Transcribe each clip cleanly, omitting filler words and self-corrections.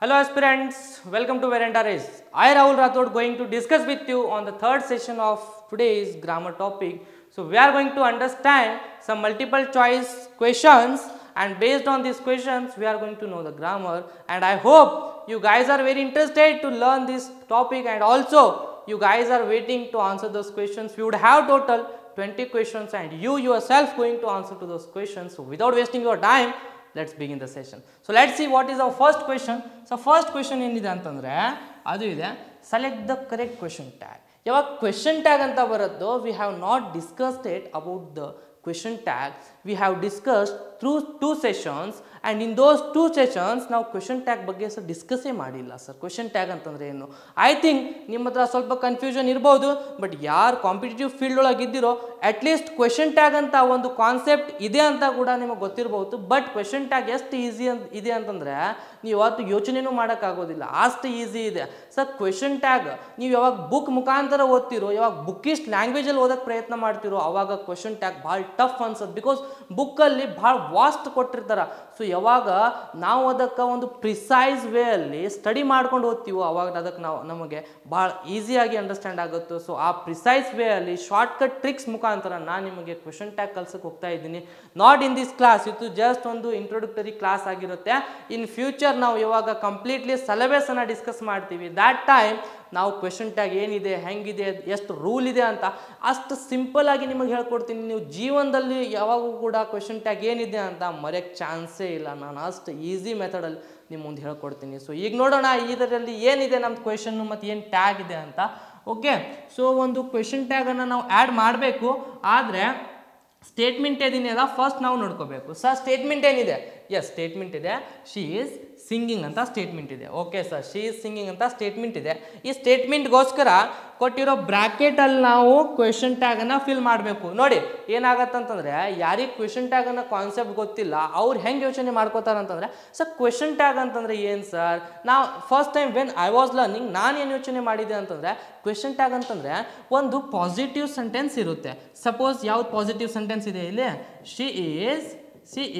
Hello aspirants, welcome to Veranda Race. I Rahul Rathod going to discuss with you on the third session of today's grammar topic. So we are going to understand some multiple choice questions, and based on these questions we are going to know the grammar, and I hope you guys are very interested to learn this topic, and also you guys are waiting to answer those questions. We would have total 20 questions and you yourself going to answer to those questions. So without wasting your time, let's begin the session. So let's see what is our first question. So first question ಏನಿದೆ ಅಂತಂದ್ರೆ ಅದು ಇದೆ select the correct question tag. ಯಾವಾಗ question tag ಅಂತ ಬರುತ್ತೋ we have not discussed it about the question tag. We have discussed through two sessions, and in those two sessions ನಾವು question tag ಬಗ್ಗೆ sir ಡಿಸ್ಕಸ್ಸೇ ಮಾಡಿಲ್ಲ ಸರ್. question tag ಅಂತಂದ್ರೆ ಏನು? I think ನಿಮ್ಮ ಹತ್ರ ಸ್ವಲ್ಪ ಕನ್ಫ್ಯೂಷನ್ ಇರ್ಬೋದು, ಬಟ್ ಯಾರು ಕಾಂಪಿಟೇಟಿವ್ ಫೀಲ್ಡ್ ಒಳಗೆ ಇದ್ದಿರೋ ಅಟ್ಲೀಸ್ಟ್ ಕ್ವೆಶನ್ ಟ್ಯಾಗ್ ಅಂತ ಒಂದು ಕಾನ್ಸೆಪ್ಟ್ ಇದೆ ಅಂತ ಕೂಡ ನಿಮಗೆ ಗೊತ್ತಿರಬಹುದು. ಬಟ್ ಕ್ವೆಶನ್ ಟ್ಯಾಗ್ ಎಷ್ಟು ಈಸಿ ಇದೆ ಅಂತಂದ್ರೆ ನೀವು ಯಾವತ್ತು ಯೋಚನೆನೂ ಮಾಡೋಕ್ಕಾಗೋದಿಲ್ಲ, ಅಷ್ಟು ಈಸಿ ಇದೆ ಸರ್. ಕ್ವೆಶನ್ ಟ್ಯಾಗ್ ನೀವು ಯಾವಾಗ ಬುಕ್ ಮುಖಾಂತರ ಓದ್ತಿರೋ, ಯಾವಾಗ ಬುಕ್ಕಿಸ್ಟ್ ಲ್ಯಾಂಗ್ವೇಜಲ್ಲಿ ಓದೋಕ್ಕೆ ಪ್ರಯತ್ನ ಮಾಡ್ತಿರೋ ಅವಾಗ ಕ್ವೆಶನ್ ಟ್ಯಾಗ್ ಭಾಳ ಟಫ್ ಅನ್ಸುತ್ತೆ. ಬಿಕಾಸ್ ಬುಕ್ಕಲ್ಲಿ ಭಾಳ ವಾಸ್ಟ್ ಕೊಟ್ಟಿರ್ತಾರೆ. ಸೊ ಯಾವಾಗ ನಾವು ಅದಕ್ಕೆ ಒಂದು ಪ್ರಿಸೈಸ್ ವೇ ಅಲ್ಲಿ ಸ್ಟಡಿ ಮಾಡ್ಕೊಂಡು ಓದ್ತೀವೋ ಅವಾಗ ಅದಕ್ಕೆ ನಮಗೆ ಭಾಳ ಈಸಿಯಾಗಿ ಅಂಡರ್ಸ್ಟ್ಯಾಂಡ್ ಆಗುತ್ತೆ. ಸೊ ಆ ಪ್ರಿಸೈಸ್ ವೇ ಅಲ್ಲಿ ಶಾರ್ಟ್ಕಟ್ ಟ್ರಿಕ್ಸ್ ಮುಖಾಂತರ ನಾನು ನಿಮಗೆ ಕ್ವೆಶನ್ ಟ್ಯಾಗ್ ಕಲ್ಸಕ್ಕೆ ಹೋಗ್ತಾ ಇದ್ದೀನಿ. ನಾಟ್ ಇನ್ ದಿಸ್ ಕ್ಲಾಸ್, ಇದು ಜಸ್ಟ್ ಒಂದು ಇಂಟ್ರೊಡಕ್ಟರಿ ಕ್ಲಾಸ್ ಆಗಿರುತ್ತೆ. ಇನ್ ಫ್ಯೂಚರ್ ನಾವು ಯಾವಾಗ ಕಂಪ್ಲೀಟ್ಲಿ ಸಿಲೆಬಸ್ ಅನ್ನು ಡಿಸ್ಕಸ್ ಮಾಡ್ತೀವಿ, ದ್ಯಾಟ್ ಟೈಮ್ ನಾವು ಕ್ವೆಶನ್ ಟ್ಯಾಗ್ ಏನಿದೆ, ಹೆಂಗಿದೆ, ಎಷ್ಟು ರೂಲ್ ಇದೆ ಅಂತ ಅಷ್ಟು ಸಿಂಪಲ್ ಆಗಿ ನಿಮಗೆ ಹೇಳ್ಕೊಡ್ತೀನಿ. ನೀವು ಜೀವನದಲ್ಲಿ ಯಾವಾಗೂ ಕೂಡ ಕ್ವೆಶನ್ ಟ್ಯಾಗ್ ಏನಿದೆ ಅಂತ ಮರೆಯೋಕ್ಕೆ ಚಾನ್ಸೇ ಇಲ್ಲ. ನಾನು ಅಷ್ಟು ಈಸಿ ಮೆಥಡಲ್ಲಿ ನಿಮ್ಮ ಮುಂದೆ ಹೇಳ್ಕೊಡ್ತೀನಿ. ಸೊ ಈಗ ನೋಡೋಣ ಇದರಲ್ಲಿ ಏನಿದೆ ನಮ್ಮ ಕ್ವೆಶನ್ನು ಮತ್ತು ಏನು ಟ್ಯಾಗ್ ಇದೆ ಅಂತ. ಓಕೆ, ಸೊ ಒಂದು ಕ್ವೆಶನ್ ಟ್ಯಾಗನ್ನು ನಾವು ಆ್ಯಡ್ ಮಾಡಬೇಕು. ಆದರೆ ಸ್ಟೇಟ್ಮೆಂಟ್ ಏನಿದೆ ಫಸ್ಟ್ ನಾವು ನೋಡ್ಕೋಬೇಕು. ಸರ್ ಸ್ಟೇಟ್ಮೆಂಟ್ ಏನಿದೆ? ಎಸ್, ಸ್ಟೇಟ್ಮೆಂಟ್ ಇದೆ. ಶಿ ಈಸ್ ಸಿಂಗಿಂಗ್ ಅಂತ ಸ್ಟೇಟ್ಮೆಂಟ್ ಇದೆ. Okay sir, she is singing ಅಂತ ಸ್ಟೇಟ್ಮೆಂಟ್ ಇದೆ. ಈ ಸ್ಟೇಟ್ಮೆಂಟ್ಗೋಸ್ಕರ ಕೊಟ್ಟಿರೋ ಬ್ರ್ಯಾಕೆಟಲ್ಲಿ ನಾವು ಕ್ವೆಶನ್ ಟ್ಯಾಗನ್ನು ಫಿಲ್ ಮಾಡಬೇಕು. ನೋಡಿ ಏನಾಗತ್ತಂತಂದರೆ, ಯಾರಿಗೆ ಕ್ವೆಶನ್ ಟ್ಯಾಗನ್ನು ಕಾನ್ಸೆಪ್ಟ್ ಗೊತ್ತಿಲ್ಲ ಅವ್ರು ಹೆಂಗೆ ಯೋಚನೆ ಮಾಡ್ಕೋತಾರೆ ಅಂತಂದರೆ, ಸರ್ ಕ್ವೆಶನ್ ಟ್ಯಾಗ್ ಅಂತಂದರೆ ಏನು ಸರ್? ನಾವು first time when I was learning ನಾನು ಏನು ಯೋಚನೆ ಮಾಡಿದೆ ಅಂತಂದರೆ, ಕ್ವೆಶನ್ ಟ್ಯಾಗ್ ಅಂತಂದರೆ ಒಂದು ಪಾಸಿಟಿವ್ ಸೆಂಟೆನ್ಸ್ ಇರುತ್ತೆ. ಸಪೋಸ್ ಯಾವ್ದು ಪಾಸಿಟಿವ್ ಸೆಂಟೆನ್ಸ್ ಇದೆ ಇಲ್ಲಿ? ಶಿ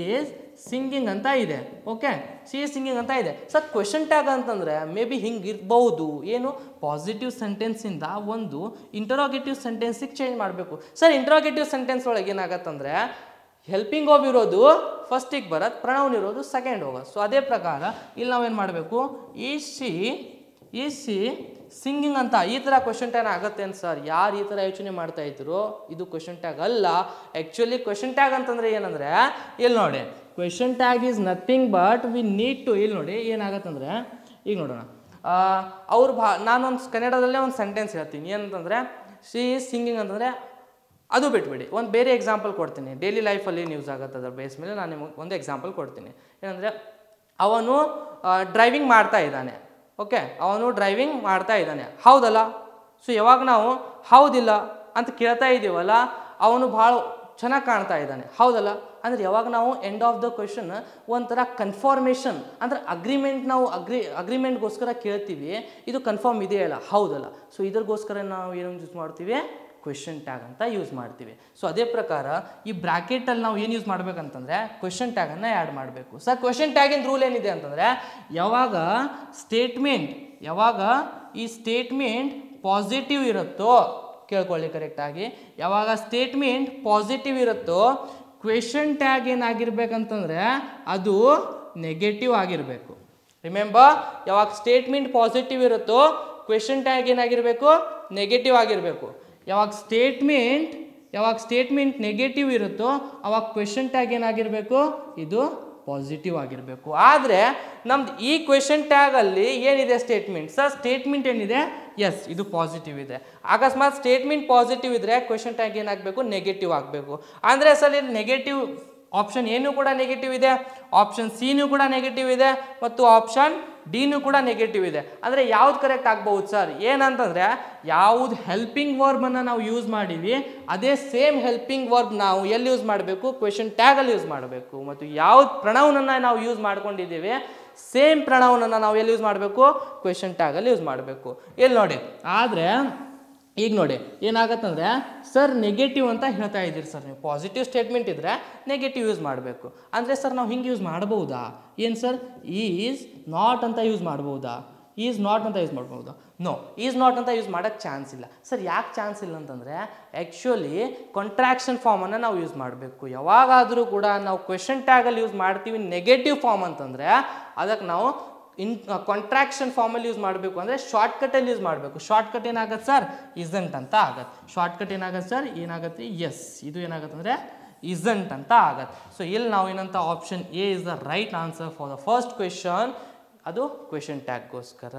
ಈಸ್ ಸಿಂಗಿಂಗ್ ಅಂತ ಇದೆ. ಓಕೆ, ಶಿ ಈಸ್ ಸಿಂಗಿಂಗ್ ಅಂತ ಇದೆ. ಸರ್ ಕ್ವೆಶನ್ ಟ್ಯಾಗ್ ಅಂತಂದರೆ ಮೇ ಬಿ ಹಿಂಗೆ ಇರ್ಬೋದು, ಏನು ಪಾಸಿಟಿವ್ ಸೆಂಟೆನ್ಸಿಂದ ಒಂದು ಇಂಟರೋಗೇಟಿವ್ ಸೆಂಟೆನ್ಸಿಗೆ ಚೇಂಜ್ ಮಾಡಬೇಕು. ಸರ್ ಇಂಟರೋಗೇಟಿವ್ ಸೆಂಟೆನ್ಸ್ ಒಳಗೆ ಏನಾಗತ್ತಂದರೆ ಹೆಲ್ಪಿಂಗ್ ವರ್ಬ್ ಇರೋದು ಫಸ್ಟಿಗೆ ಬರತ್ತೆ, ಪ್ರನೌನ್ ಇರೋದು ಸೆಕೆಂಡ್ ಹೋಗೋದು. ಸೊ ಅದೇ ಪ್ರಕಾರ ಇಲ್ಲಿ ನಾವೇನು ಮಾಡಬೇಕು, ಈಸ್ ಶಿ ಸಿಂಗಿಂಗ್ ಅಂತ ಈ ಥರ ಕ್ವೆಶನ್ ಟ್ಯಾಗ್ ಆಗುತ್ತೆ ಅಂತ ಸರ್. ಯಾರು ಈ ಥರ ಯೋಚನೆ ಮಾಡ್ತಾ ಇದ್ರು, ಇದು ಕ್ವೆಶನ್ ಟ್ಯಾಗ್ ಅಲ್ಲ. ಆ್ಯಕ್ಚುಲಿ ಕ್ವೆಶನ್ ಟ್ಯಾಗ್ ಅಂತಂದರೆ ಏನಂದರೆ, ಇಲ್ಲಿ ನೋಡಿ question tag is nothing but we need to, ಇಲ್ಲಿ ನೋಡಿ ಏನಾಗತ್ತಂದರೆ, ಈಗ ನೋಡೋಣ ಅವ್ರು ನಾನೊಂದು ಕನ್ನಡದಲ್ಲೇ ಒಂದು ಸೆಂಟೆನ್ಸ್ ಹೇಳ್ತೀನಿ. ಏನಂತಂದರೆ ಶಿ ಈಸ್ ಸಿಂಗಿಂಗ್ ಅಂತಂದರೆ ಅದು ಬಿಟ್ಬಿಡಿ, ಒಂದು ಬೇರೆ ಎಕ್ಸಾಂಪಲ್ ಕೊಡ್ತೀನಿ. ಡೈಲಿ ಲೈಫಲ್ಲಿ ಏನು ಯೂಸ್ ಆಗುತ್ತೆ ಅದರ ಬೇಸ್ ಮೇಲೆ ನಾನು ನಿಮಗೆ ಒಂದು ಎಕ್ಸಾಂಪಲ್ ಕೊಡ್ತೀನಿ. ಏನಂದರೆ ಅವನು ಡ್ರೈವಿಂಗ್ ಮಾಡ್ತಾ ಇದ್ದಾನೆ. ಓಕೆ, ಅವನು ಡ್ರೈವಿಂಗ್ ಮಾಡ್ತಾ ಇದ್ದಾನೆ, ಹೌದಲ್ಲ? ಸೊ ಯಾವಾಗ ನಾವು ಹೌದಿಲ್ಲ ಅಂತ ಕೇಳ್ತಾ ಇದ್ದೀವಲ್ಲ, ಅವನು ಭಾಳ ಚೆನ್ನಾಗಿ ಕಾಣ್ತಾ ಇದ್ದಾನೆ, ಹೌದಲ್ಲ? ಅಂದರೆ ಯಾವಾಗ ನಾವು ಎಂಡ್ ಆಫ್ ದ ಕ್ವೆಶನ್ ಒಂಥರ ಕನ್ಫರ್ಮೇಷನ್ ಅಂದರೆ ಅಗ್ರಿಮೆಂಟ್, ನಾವು ಅಗ್ರಿಮೆಂಟ್ಗೋಸ್ಕರ ಕೇಳ್ತೀವಿ, ಇದು ಕನ್ಫರ್ಮ್ ಇದೆಯಲ್ಲ, ಹೌದಲ್ಲ? ಸೊ ಇದ್ರಿಗೋಸ್ಕರ ನಾವು ಏನು ಯೂಸ್ ಮಾಡ್ತೀವಿ? ಕ್ವೆಶನ್ ಟ್ಯಾಗ್ ಅಂತ ಯೂಸ್ ಮಾಡ್ತೀವಿ. ಸೊ ಅದೇ ಪ್ರಕಾರ ಈ ಬ್ರ್ಯಾಕೆಟಲ್ಲಿ ನಾವು ಏನು ಯೂಸ್ ಮಾಡ್ಬೇಕಂತಂದರೆ ಕ್ವೆಶನ್ ಟ್ಯಾಗನ್ನು ಆ್ಯಡ್ ಮಾಡಬೇಕು. ಸರ್ ಕ್ವೆಶನ್ ಟ್ಯಾಗಿನ ರೂಲ್ ಏನಿದೆ ಅಂತಂದರೆ, ಯಾವಾಗ ಈ ಸ್ಟೇಟ್ಮೆಂಟ್ ಪಾಸಿಟಿವ್ ಇರುತ್ತೋ, ಕೇಳ್ಕೊಳ್ಳಿ ಕರೆಕ್ಟಾಗಿ, ಯಾವಾಗ ಸ್ಟೇಟ್ಮೆಂಟ್ ಪಾಸಿಟಿವ್ ಇರುತ್ತೋ ಕ್ವೆಶನ್ ಟ್ಯಾಗ್ ಏನಾಗಿರ್ಬೇಕಂತಂದರೆ ಅದು ನೆಗೆಟಿವ್ ಆಗಿರಬೇಕು. ರಿಮೆಂಬರ್, ಯಾವಾಗ ಸ್ಟೇಟ್ಮೆಂಟ್ ಪಾಸಿಟಿವ್ ಇರುತ್ತೋ ಕ್ವೆಶನ್ ಟ್ಯಾಗ್ ಏನಾಗಿರಬೇಕು? ನೆಗೆಟಿವ್ ಆಗಿರಬೇಕು. ಯಾವಾಗ ಸ್ಟೇಟ್ಮೆಂಟ್ ನೆಗೆಟಿವ್ ಇರುತ್ತೋ ಅವಾಗ ಕ್ವೆಶನ್ ಟ್ಯಾಗ್ ಏನಾಗಿರಬೇಕು? ಇದು ಪಾಸಿಟಿವ್ ಆಗಿರಬೇಕು. ಆದರೆ ನಮ್ದು ಈ ಕ್ವೆಶನ್ ಟ್ಯಾಗಲ್ಲಿ ಏನಿದೆ ಸ್ಟೇಟ್ಮೆಂಟ್? ಸರ್ ಸ್ಟೇಟ್ಮೆಂಟ್ ಏನಿದೆ? ಎಸ್, ಇದು ಪಾಸಿಟಿವ್ ಇದೆ. ಅಕಸ್ಮಾತ್ ಸ್ಟೇಟ್ಮೆಂಟ್ ಪಾಸಿಟಿವ್ ಇದ್ದರೆ ಕ್ವೆಶನ್ ಟ್ಯಾಗ್ ಏನಾಗಬೇಕು? ನೆಗೆಟಿವ್ ಆಗಬೇಕು. ಅಂದರೆ ಸರ್ ಇಲ್ಲಿ ನೆಗೆಟಿವ್ ಆಪ್ಷನ್ ಏನು ಕೂಡ ನೆಗೆಟಿವ್ ಇದೆ, ಆಪ್ಷನ್ ಸಿನೂ ಕೂಡ ನೆಗೆಟಿವ್ ಇದೆ, ಮತ್ತು ಆಪ್ಷನ್ ಡಿನೂ ಕೂಡ ನೆಗೆಟಿವ್ ಇದೆ. ಅಂದರೆ ಯಾವ್ದು ಕರೆಕ್ಟ್ ಆಗ್ಬೋದು ಸರ್? ಏನಂತಂದರೆ ಯಾವುದು ಹೆಲ್ಪಿಂಗ್ ವರ್ಬನ್ನು ನಾವು ಯೂಸ್ ಮಾಡೀವಿ ಅದೇ ಸೇಮ್ ಹೆಲ್ಪಿಂಗ್ ವರ್ಬ್ ನಾವು ಎಲ್ಲಿ ಯೂಸ್ ಮಾಡಬೇಕು? ಕ್ವೆಶನ್ ಟ್ಯಾಗಲ್ಲಿ ಯೂಸ್ ಮಾಡಬೇಕು. ಮತ್ತು ಯಾವ್ದು ಪ್ರಣವನನ್ನು ನಾವು ಯೂಸ್ ಮಾಡ್ಕೊಂಡಿದ್ದೀವಿ ಸೇಮ್ ಪ್ರಣವನನ್ನು ನಾವು ಎಲ್ಲಿ ಯೂಸ್ ಮಾಡಬೇಕು? ಕ್ವೆಶನ್ ಟ್ಯಾಗಲ್ಲಿ ಯೂಸ್ ಮಾಡಬೇಕು. ಇಲ್ಲಿ ನೋಡಿ, ಆದರೆ ಈಗ ನೋಡಿ ಏನಾಗತ್ತಂದರೆ ಸರ್ ನೆಗೆಟಿವ್ ಅಂತ ಹೇಳ್ತಾ ಇದ್ದೀರಿ ಸರ್, ನೀವು ಪಾಸಿಟಿವ್ ಸ್ಟೇಟ್ಮೆಂಟ್ ಇದ್ದರೆ ನೆಗೆಟಿವ್ ಯೂಸ್ ಮಾಡಬೇಕು ಅಂದರೆ ಸರ್ ನಾವು ಹಿಂಗೆ ಯೂಸ್ ಮಾಡ್ಬೋದಾ? ಏನು ಸರ್, ಈಸ್ ನಾಟ್ ಅಂತ ಯೂಸ್ ಮಾಡ್ಬೋದಾ? ಈಸ್ ನಾಟ್ ಅಂತ ಯೂಸ್ ಮಾಡ್ಬೋದಾ? ನೋ, ಈಸ್ ನಾಟ್ ಅಂತ ಯೂಸ್ ಮಾಡೋಕ್ಕೆ ಚಾನ್ಸ್ ಇಲ್ಲ ಸರ್. ಯಾಕೆ ಚಾನ್ಸ್ ಇಲ್ಲ ಅಂತಂದರೆ ಆ್ಯಕ್ಚುಲಿ ಕಾಂಟ್ರಾಕ್ಷನ್ ಫಾರ್ಮನ್ನು ನಾವು ಯೂಸ್ ಮಾಡಬೇಕು. ಯಾವಾಗಾದರೂ ಕೂಡ ನಾವು ಕ್ವೆಶನ್ ಟ್ಯಾಗಲ್ಲಿ ಯೂಸ್ ಮಾಡ್ತೀವಿ ನೆಗೆಟಿವ್ ಫಾರ್ಮ್ ಅಂತಂದರೆ ಅದಕ್ಕೆ ನಾವು ಕಾಂಟ್ರಾಕ್ಷನ್ ಫಾರ್ಮಲ್ಲಿ ಯೂಸ್ ಮಾಡಬೇಕು ಅಂದರೆ ಶಾರ್ಟ್ಕಟಲ್ಲಿ ಯೂಸ್ ಮಾಡಬೇಕು. ಶಾರ್ಟ್ಕಟ್ ಏನಾಗತ್ತೆ ಸರ್, ಇಸಂಟ್ ಅಂತ ಆಗತ್ತೆ. ಶಾರ್ಟ್ಕಟ್ ಏನಾಗತ್ತೆ ಸರ್, ಏನಾಗುತ್ತೆ ಎಸ್, ಇದು ಏನಾಗುತ್ತೆ ಅಂದರೆ ಇಸಂಟ್ ಅಂತ ಆಗತ್ತೆ. ಸೊ ಇಲ್ಲಿ ನಾವು ಏನಂತ option A is the right answer for the first question, ಅದು ಕ್ವೆಶನ್ ಟ್ಯಾಗ್ಗೋಸ್ಕರ.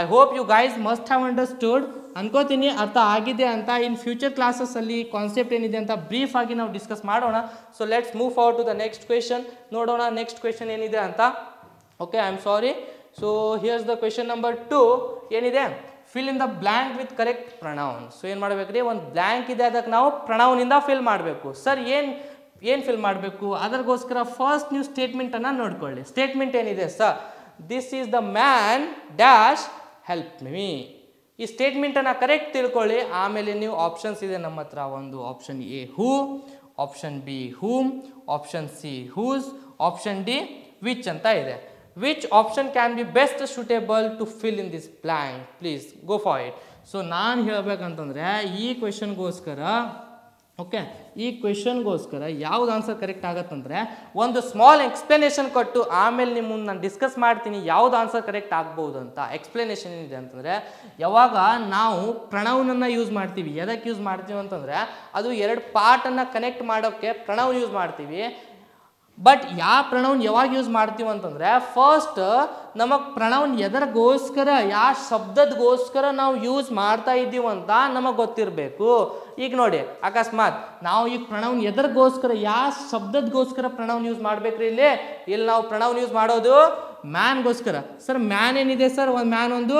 I hope you guys must have understood, ಅನ್ಕೋತೀನಿ ಅರ್ಥ ಆಗಿದೆ ಅಂತ. ಇನ್ ಫ್ಯೂಚರ್ ಕ್ಲಾಸಸ್ಸಲ್ಲಿ ಕಾನ್ಸೆಪ್ಟ್ ಏನಿದೆ ಅಂತ ಬ್ರೀಫ್ ಆಗಿ ನಾವು ಡಿಸ್ಕಸ್ ಮಾಡೋಣ. So let's move forward to the next question. ನೋಡೋಣ ನೆಕ್ಸ್ಟ್ ಕ್ವೆಶನ್ ಏನಿದೆ ಅಂತ. Okay, I am sorry. So here's the question number 2 ಏನಿದೆ, fill in the blank with correct pronoun. So ಏನು ಮಾಡಬೇಕ್ರಿ, ಒಂದು ಬ್ಲ್ಯಾಂಕ್ ಇದೆ ಅದಕ್ಕೆ ನಾವು ಪ್ರನೌನಿಂದ ಫಿಲ್ ಮಾಡಬೇಕು. ಸರ್ ಏನು ಫಿಲ್ ಮಾಡಬೇಕು? ಅದಕ್ಕೋಸ್ಕರ ಫಸ್ಟ್ ನೀವು ಸ್ಟೇಟ್ಮೆಂಟನ್ನು ನೋಡ್ಕೊಳ್ಳಿ. ಸ್ಟೇಟ್ಮೆಂಟ್ ಏನಿದೆ sir, this is the man dash help me. ಈ ಸ್ಟೇಟ್ಮೆಂಟನ್ನು ಕರೆಕ್ಟ್ ತಿಳ್ಕೊಳ್ಳಿ. ಆಮೇಲೆ ನೀವು ಆಪ್ಷನ್ಸ್ ಇದೆ ನಮ್ಮ ಹತ್ರ. ಒಂದು option A who, option B whom, option C whose, option D which ಅಂತ ಇದೆ. Which option can be best suitable to fill in this blank, please go for it. So ನಾನು ಹೇಳಬೇಕಂತಂದರೆ ಈ ಕ್ವೆಶನ್ಗೋಸ್ಕರ, ಓಕೆ, ಈ ಕ್ವೆಶನ್ಗೋಸ್ಕರ ಯಾವ್ದು ಆನ್ಸರ್ ಕರೆಕ್ಟ್ ಆಗತ್ತಂದರೆ ಒಂದು small explanation ಕೊಟ್ಟು ಆಮೇಲೆ ನಿಮ್ಮನ್ನು ನಾನು ಡಿಸ್ಕಸ್ ಮಾಡ್ತೀನಿ ಯಾವ್ದು ಆನ್ಸರ್ ಕರೆಕ್ಟ್ ಆಗ್ಬೋದು ಅಂತ. ಎಕ್ಸ್ಪ್ಲನೇಷನ್ ಏನಿದೆ ಅಂತಂದರೆ, ಯಾವಾಗ ನಾವು ಪ್ರಣವನನ್ನು ಯೂಸ್ ಮಾಡ್ತೀವಿ, ಎದಕ್ಕೆ ಯೂಸ್ ಮಾಡ್ತೀವಿ ಅಂತಂದರೆ ಅದು ಎರಡು ಪಾರ್ಟನ್ನು ಕನೆಕ್ಟ್ ಮಾಡೋಕ್ಕೆ ಪ್ರಣವ್ ಯೂಸ್ ಮಾಡ್ತೀವಿ. ಬಟ್ ಯಾವ ಪ್ರಣೌನ್ ಯಾವಾಗ ಯೂಸ್ ಮಾಡ್ತೀವಿ ಅಂತಂದರೆ, ಫಸ್ಟ್ ನಮಗೆ ಪ್ರಣೌನ್ ಎದರಿಗೋಸ್ಕರ, ಯಾವ ಶಬ್ದದಗೋಸ್ಕರ ನಾವು ಯೂಸ್ ಮಾಡ್ತಾ ಇದ್ದೀವಿ ಅಂತ ನಮಗೆ ಗೊತ್ತಿರಬೇಕು. ಈಗ ನೋಡಿ, ಅಕಸ್ಮಾತ್ ನಾವು ಈಗ ಪ್ರಣೌನ್ ಎದರಿಗೋಸ್ಕರ, ಯಾವ ಶಬ್ದದಗೋಸ್ಕರ ಪ್ರಣೌನ್ ಯೂಸ್ ಮಾಡ್ಬೇಕ್ರಿ? ಇಲ್ಲಿ ನಾವು ಪ್ರಣೌನ್ ಯೂಸ್ ಮಾಡೋದು ಮ್ಯಾನ್ಗೋಸ್ಕರ. ಸರ್ ಮ್ಯಾನ್ ಏನಿದೆ ಸರ್, ಒಂದು ಮ್ಯಾನ್ ಒಂದು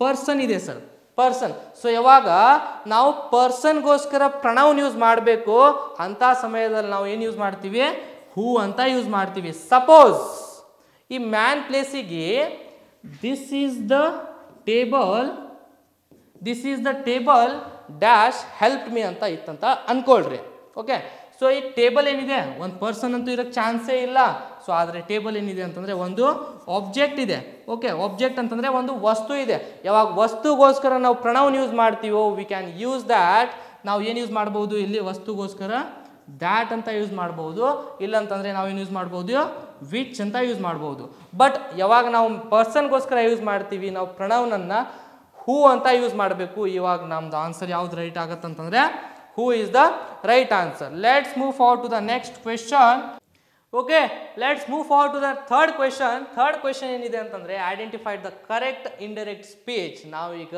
ಪರ್ಸನ್ ಇದೆ ಸರ್, ಪರ್ಸನ್. ಸೊ ಯಾವಾಗ ನಾವು ಪರ್ಸನ್ಗೋಸ್ಕರ ಪ್ರಣೌನ್ ಯೂಸ್ ಮಾಡಬೇಕು ಅಂಥ ಸಮಯದಲ್ಲಿ ನಾವು ಏನು ಯೂಸ್ ಮಾಡ್ತೀವಿ, ಹೂ ಅಂತ ಯೂಸ್ ಮಾಡ್ತೀವಿ. ಸಪೋಸ್ ಈ ಮ್ಯಾನ್ ಪ್ಲೇಸಿಗೆ this is the table dash help me ಅಂತ ಇತ್ತಂತ ಅನ್ಕೊಳ್ರಿ. ಓಕೆ, ಸೊ ಈ ಟೇಬಲ್ ಏನಿದೆ ಒಂದು ಪರ್ಸನ್ ಅಂತೂ ಇರೋಕ್ಕೆ ಚಾನ್ಸೇ ಇಲ್ಲ. ಸೊ ಆದರೆ ಟೇಬಲ್ ಏನಿದೆ ಅಂತಂದರೆ ಒಂದು ಆಬ್ಜೆಕ್ಟ್ ಇದೆ. ಓಕೆ, ಆಬ್ಜೆಕ್ಟ್ ಅಂತಂದರೆ ಒಂದು ವಸ್ತು ಇದೆ. ಯಾವಾಗ ವಸ್ತುಗೋಸ್ಕರ ನಾವು ಪ್ರಣೌನ್ ಯೂಸ್ ಮಾಡ್ತೀವೋ ವಿ ಕ್ಯಾನ್ ಯೂಸ್ ದ್ಯಾಟ್. ನಾವು ಏನು ಯೂಸ್ ಮಾಡ್ಬೋದು ಇಲ್ಲಿ, ವಸ್ತುಗೋಸ್ಕರ ದ್ಯಾಟ್ ಅಂತ ಯೂಸ್ ಮಾಡ್ಬೋದು. ಇಲ್ಲಂತಂದರೆ ನಾವೇನು ಯೂಸ್ ಮಾಡ್ಬೋದು, ವಿಚ್ ಅಂತ ಯೂಸ್ ಮಾಡ್ಬೋದು. ಬಟ್ ಯಾವಾಗ ನಾವು ಪರ್ಸನ್ಗೋಸ್ಕರ ಯೂಸ್ ಮಾಡ್ತೀವಿ, ನಾವು ಪ್ರಣೌನನ್ನು ಹೂ ಅಂತ ಯೂಸ್ ಮಾಡಬೇಕು. ಇವಾಗ ನಮ್ದು ಆನ್ಸರ್ ಯಾವ್ದು ರೈಟ್ ಆಗತ್ತಂತಂದರೆ who is the right answer. Let's move forward to the next question. Okay, let's move forward to the third question. Third question ಏನಿದೆ ಅಂತಂದರೆ, identified the correct indirect speech. ನಾವೀಗ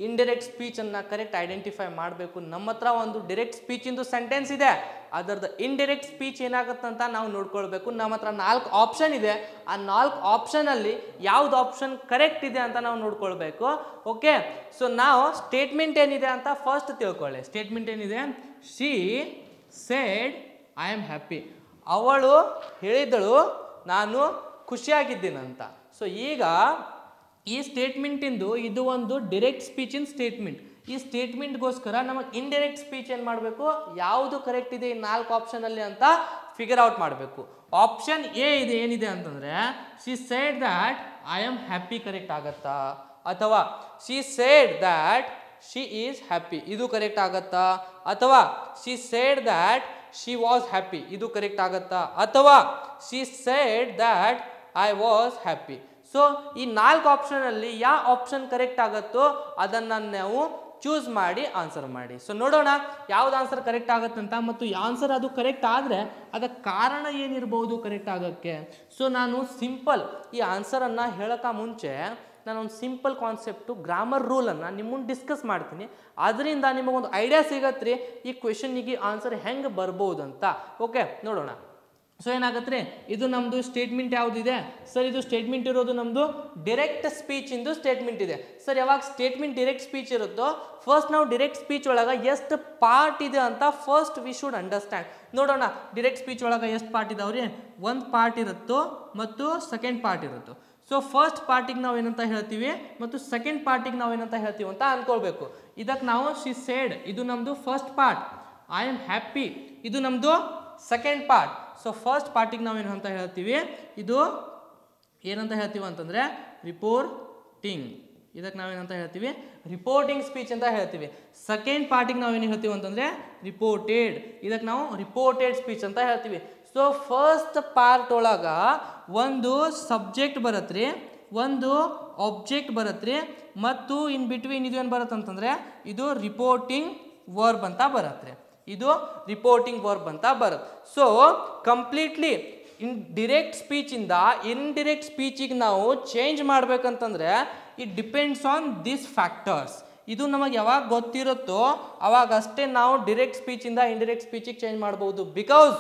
ಇಂಡೈರೆಕ್ಟ್ ಸ್ಪೀಚನ್ನು correct identify ಮಾಡಬೇಕು. ನಮ್ಮ ಹತ್ರ ಒಂದು direct ಸ್ಪೀಚಿಂದು sentence ಇದೆ, ಅದರದ್ದು ಇಂಡೈರೆಕ್ಟ್ ಸ್ಪೀಚ್ ಏನಾಗುತ್ತಂತ ನಾವು ನೋಡ್ಕೊಳ್ಬೇಕು. ನಮ್ಮ ಹತ್ರ 4 ಆಪ್ಷನ್ ಇದೆ. ಆ 4 ಆಪ್ಷನಲ್ಲಿ ಯಾವ್ದು ಆಪ್ಷನ್ ಕರೆಕ್ಟ್ ಇದೆ ಅಂತ ನಾವು ನೋಡ್ಕೊಳ್ಬೇಕು. ಓಕೆ, ಸೊ ನಾವು ಸ್ಟೇಟ್ಮೆಂಟ್ ಏನಿದೆ ಅಂತ ಫಸ್ಟ್ ತಿಳ್ಕೊಳ್ಳಿ. ಸ್ಟೇಟ್ಮೆಂಟ್ ಏನಿದೆ, she said I am happy. ಅವಳು ಹೇಳಿದಳು ನಾನು ಖುಷಿಯಾಗಿದ್ದೀನಂತ. ಸೊ ಈಗ ಈ ಸ್ಟೇಟ್ಮೆಂಟಿಂದು ಇದು ಒಂದು ಡೈರೆಕ್ಟ್ ಸ್ಪೀಚಿನ ಸ್ಟೇಟ್ಮೆಂಟ್. ಈ ಸ್ಟೇಟ್ಮೆಂಟ್ಗೋಸ್ಕರ ನಮಗೆ ಇಂಡೈರೆಕ್ಟ್ ಸ್ಪೀಚ್ ಏನು ಮಾಡಬೇಕು, ಯಾವುದು ಕರೆಕ್ಟ್ ಇದೆ ಈ 4 ಆಪ್ಷನಲ್ಲಿ ಅಂತ ಫಿಗರ್ ಔಟ್ ಮಾಡಬೇಕು. ಆಪ್ಷನ್ ಎ ಇದೆ ಏನಿದೆ ಅಂತಂದರೆ, she said that I am happy correct ಆಗತ್ತಾ, ಅಥವಾ she said that she is happy ಇದು ಕರೆಕ್ಟ್ ಆಗತ್ತಾ, ಅಥವಾ she said that she was happy ಇದು ಕರೆಕ್ಟ್ ಆಗತ್ತಾ, ಅಥವಾ she said that I was happy. So ಈ 4 ಆಪ್ಷನಲ್ಲಿ ಯಾವ ಆಪ್ಷನ್ ಕರೆಕ್ಟ್ ಆಗುತ್ತೋ ಅದನ್ನು ನಾವು ಚೂಸ್ ಮಾಡಿ ಆನ್ಸರ್ ಮಾಡಿ. ಸೊ ನೋಡೋಣ ಯಾವ್ದು ಆನ್ಸರ್ ಕರೆಕ್ಟ್ ಆಗುತ್ತಂತ, ಮತ್ತು ಆನ್ಸರ್ ಅದು ಕರೆಕ್ಟ್ ಆದರೆ ಅದಕ್ಕೆ ಕಾರಣ ಏನಿರ್ಬೋದು ಕರೆಕ್ಟ್ ಆಗೋಕ್ಕೆ. ಸೊ ನಾನು ಸಿಂಪಲ್ ಈ ಆನ್ಸರನ್ನು ಹೇಳೋಕ್ಕೆ ಮುಂಚೆ ನಾನೊಂದು ಸಿಂಪಲ್ ಕಾನ್ಸೆಪ್ಟು ಗ್ರಾಮರ್ ರೂಲನ್ನು ನಿಮ್ಮ ಮುಂದೆ ಡಿಸ್ಕಸ್ ಮಾಡ್ತೀನಿ. ಅದರಿಂದ ನಿಮಗೊಂದು ಐಡಿಯಾ ಸಿಗತ್ತೆ ರೀ ಈ ಕ್ವೆಶನ್ನಿಗೆ ಆನ್ಸರ್ ಹೆಂಗೆ ಬರ್ಬೋದು ಅಂತ. ಓಕೆ, ನೋಡೋಣ. ಸೊ ಏನಾಗುತ್ತೆ ರೀ, ಇದು ನಮ್ಮದು ಸ್ಟೇಟ್ಮೆಂಟ್ ಯಾವುದಿದೆ ಸರ್, ಇದು ಸ್ಟೇಟ್ಮೆಂಟ್ ಇರೋದು ನಮ್ಮದು ಡೈರೆಕ್ಟ್ ಸ್ಪೀಚ್ ಇಂದು ಸ್ಟೇಟ್ಮೆಂಟ್ ಇದೆ ಸರ್. ಯಾವಾಗ ಸ್ಟೇಟ್ಮೆಂಟ್ ಡೈರೆಕ್ಟ್ ಸ್ಪೀಚ್ ಇರುತ್ತೋ ಫಸ್ಟ್ ನಾವು ಡೈರೆಕ್ಟ್ ಸ್ಪೀಚ್ ಒಳಗೆ ಎಷ್ಟು ಪಾರ್ಟ್ ಇದೆ ಅಂತ ಫಸ್ಟ್ ವಿ ಶುಡ್ ಅಂಡರ್ಸ್ಟ್ಯಾಂಡ್. ನೋಡೋಣ ಡೈರೆಕ್ಟ್ ಸ್ಪೀಚ್ ಒಳಗೆ ಎಷ್ಟು ಪಾರ್ಟ್ ಇದಾವ್ರಿ, ಒಂದು ಪಾರ್ಟ್ ಇರುತ್ತೋ ಮತ್ತು ಸೆಕೆಂಡ್ ಪಾರ್ಟ್ ಇರುತ್ತೋ. ಸೊ ಫಸ್ಟ್ ಪಾರ್ಟಿಗೆ ನಾವು ಏನಂತ ಹೇಳ್ತೀವಿ ಮತ್ತು ಸೆಕೆಂಡ್ ಪಾರ್ಟಿಗೆ ನಾವು ಏನಂತ ಹೇಳ್ತೀವಿ ಅಂತ ಅನ್ಕೊಳ್ಬೇಕು. ಇದಕ್ಕೆ ನಾವು ಶಿ ಸೇಡ್, ಇದು ನಮ್ಮದು first part. I am happy, ಇದು ನಮ್ಮದು ಸೆಕೆಂಡ್ ಪಾರ್ಟ್. ಸೊ ಫಸ್ಟ್ ಪಾರ್ಟಿಗೆ ನಾವು ಏನು ಅಂತ ಹೇಳ್ತೀವಿ, ಇದು ಏನಂತ ಹೇಳ್ತೀವಿ ಅಂತಂದರೆ ರಿಪೋರ್ಟಿಂಗ್. ಇದಕ್ಕೆ ನಾವೇನಂತ ಹೇಳ್ತೀವಿ, ರಿಪೋರ್ಟಿಂಗ್ ಸ್ಪೀಚ್ ಅಂತ ಹೇಳ್ತೀವಿ. ಸೆಕೆಂಡ್ ಪಾರ್ಟಿಗೆ ನಾವು ಏನು ಹೇಳ್ತೀವಿ ಅಂತಂದರೆ ರಿಪೋರ್ಟೆಡ್, ಇದಕ್ಕೆ ನಾವು ರಿಪೋರ್ಟೆಡ್ ಸ್ಪೀಚ್ ಅಂತ ಹೇಳ್ತೀವಿ. ಸೊ ಫಸ್ಟ್ ಪಾರ್ಟ್ ಒಳಗೆ ಒಂದು ಸಬ್ಜೆಕ್ಟ್ ಬರತ್ರಿ, ಒಂದು ಆಬ್ಜೆಕ್ಟ್ ಬರತ್ರಿ, ಮತ್ತು ಇನ್ ಬಿಟ್ವೀನ್ ಇದು ಏನು ಬರುತ್ತೆ ಅಂತಂದರೆ ಇದು ರಿಪೋರ್ಟಿಂಗ್ ವರ್ಬ್ ಅಂತ ಬರತ್ರಿ, ಇದು ರಿಪೋರ್ಟಿಂಗ್ ವರ್ಬ್ ಅಂತ ಬರುತ್ತೆ. ಸೊ ಕಂಪ್ಲೀಟ್ಲಿ ಡೈರೆಕ್ಟ್ ಸ್ಪೀಚಿಂದ ಇಂಡೈರೆಕ್ಟ್ ಸ್ಪೀಚಿಗೆ ನಾವು ಚೇಂಜ್ ಮಾಡ್ಬೇಕಂತಂದ್ರೆ it depends on this factors. ಇದು ನಮಗೆ ಯಾವಾಗ ಗೊತ್ತಿರುತ್ತೋ ಅವಾಗ ಅಷ್ಟೇ ನಾವು ಡೈರೆಕ್ಟ್ ಸ್ಪೀಚಿಂದ ಇಂಡೈರೆಕ್ಟ್ ಸ್ಪೀಚಿಗೆ ಚೇಂಜ್ ಮಾಡ್ಬೋದು. Because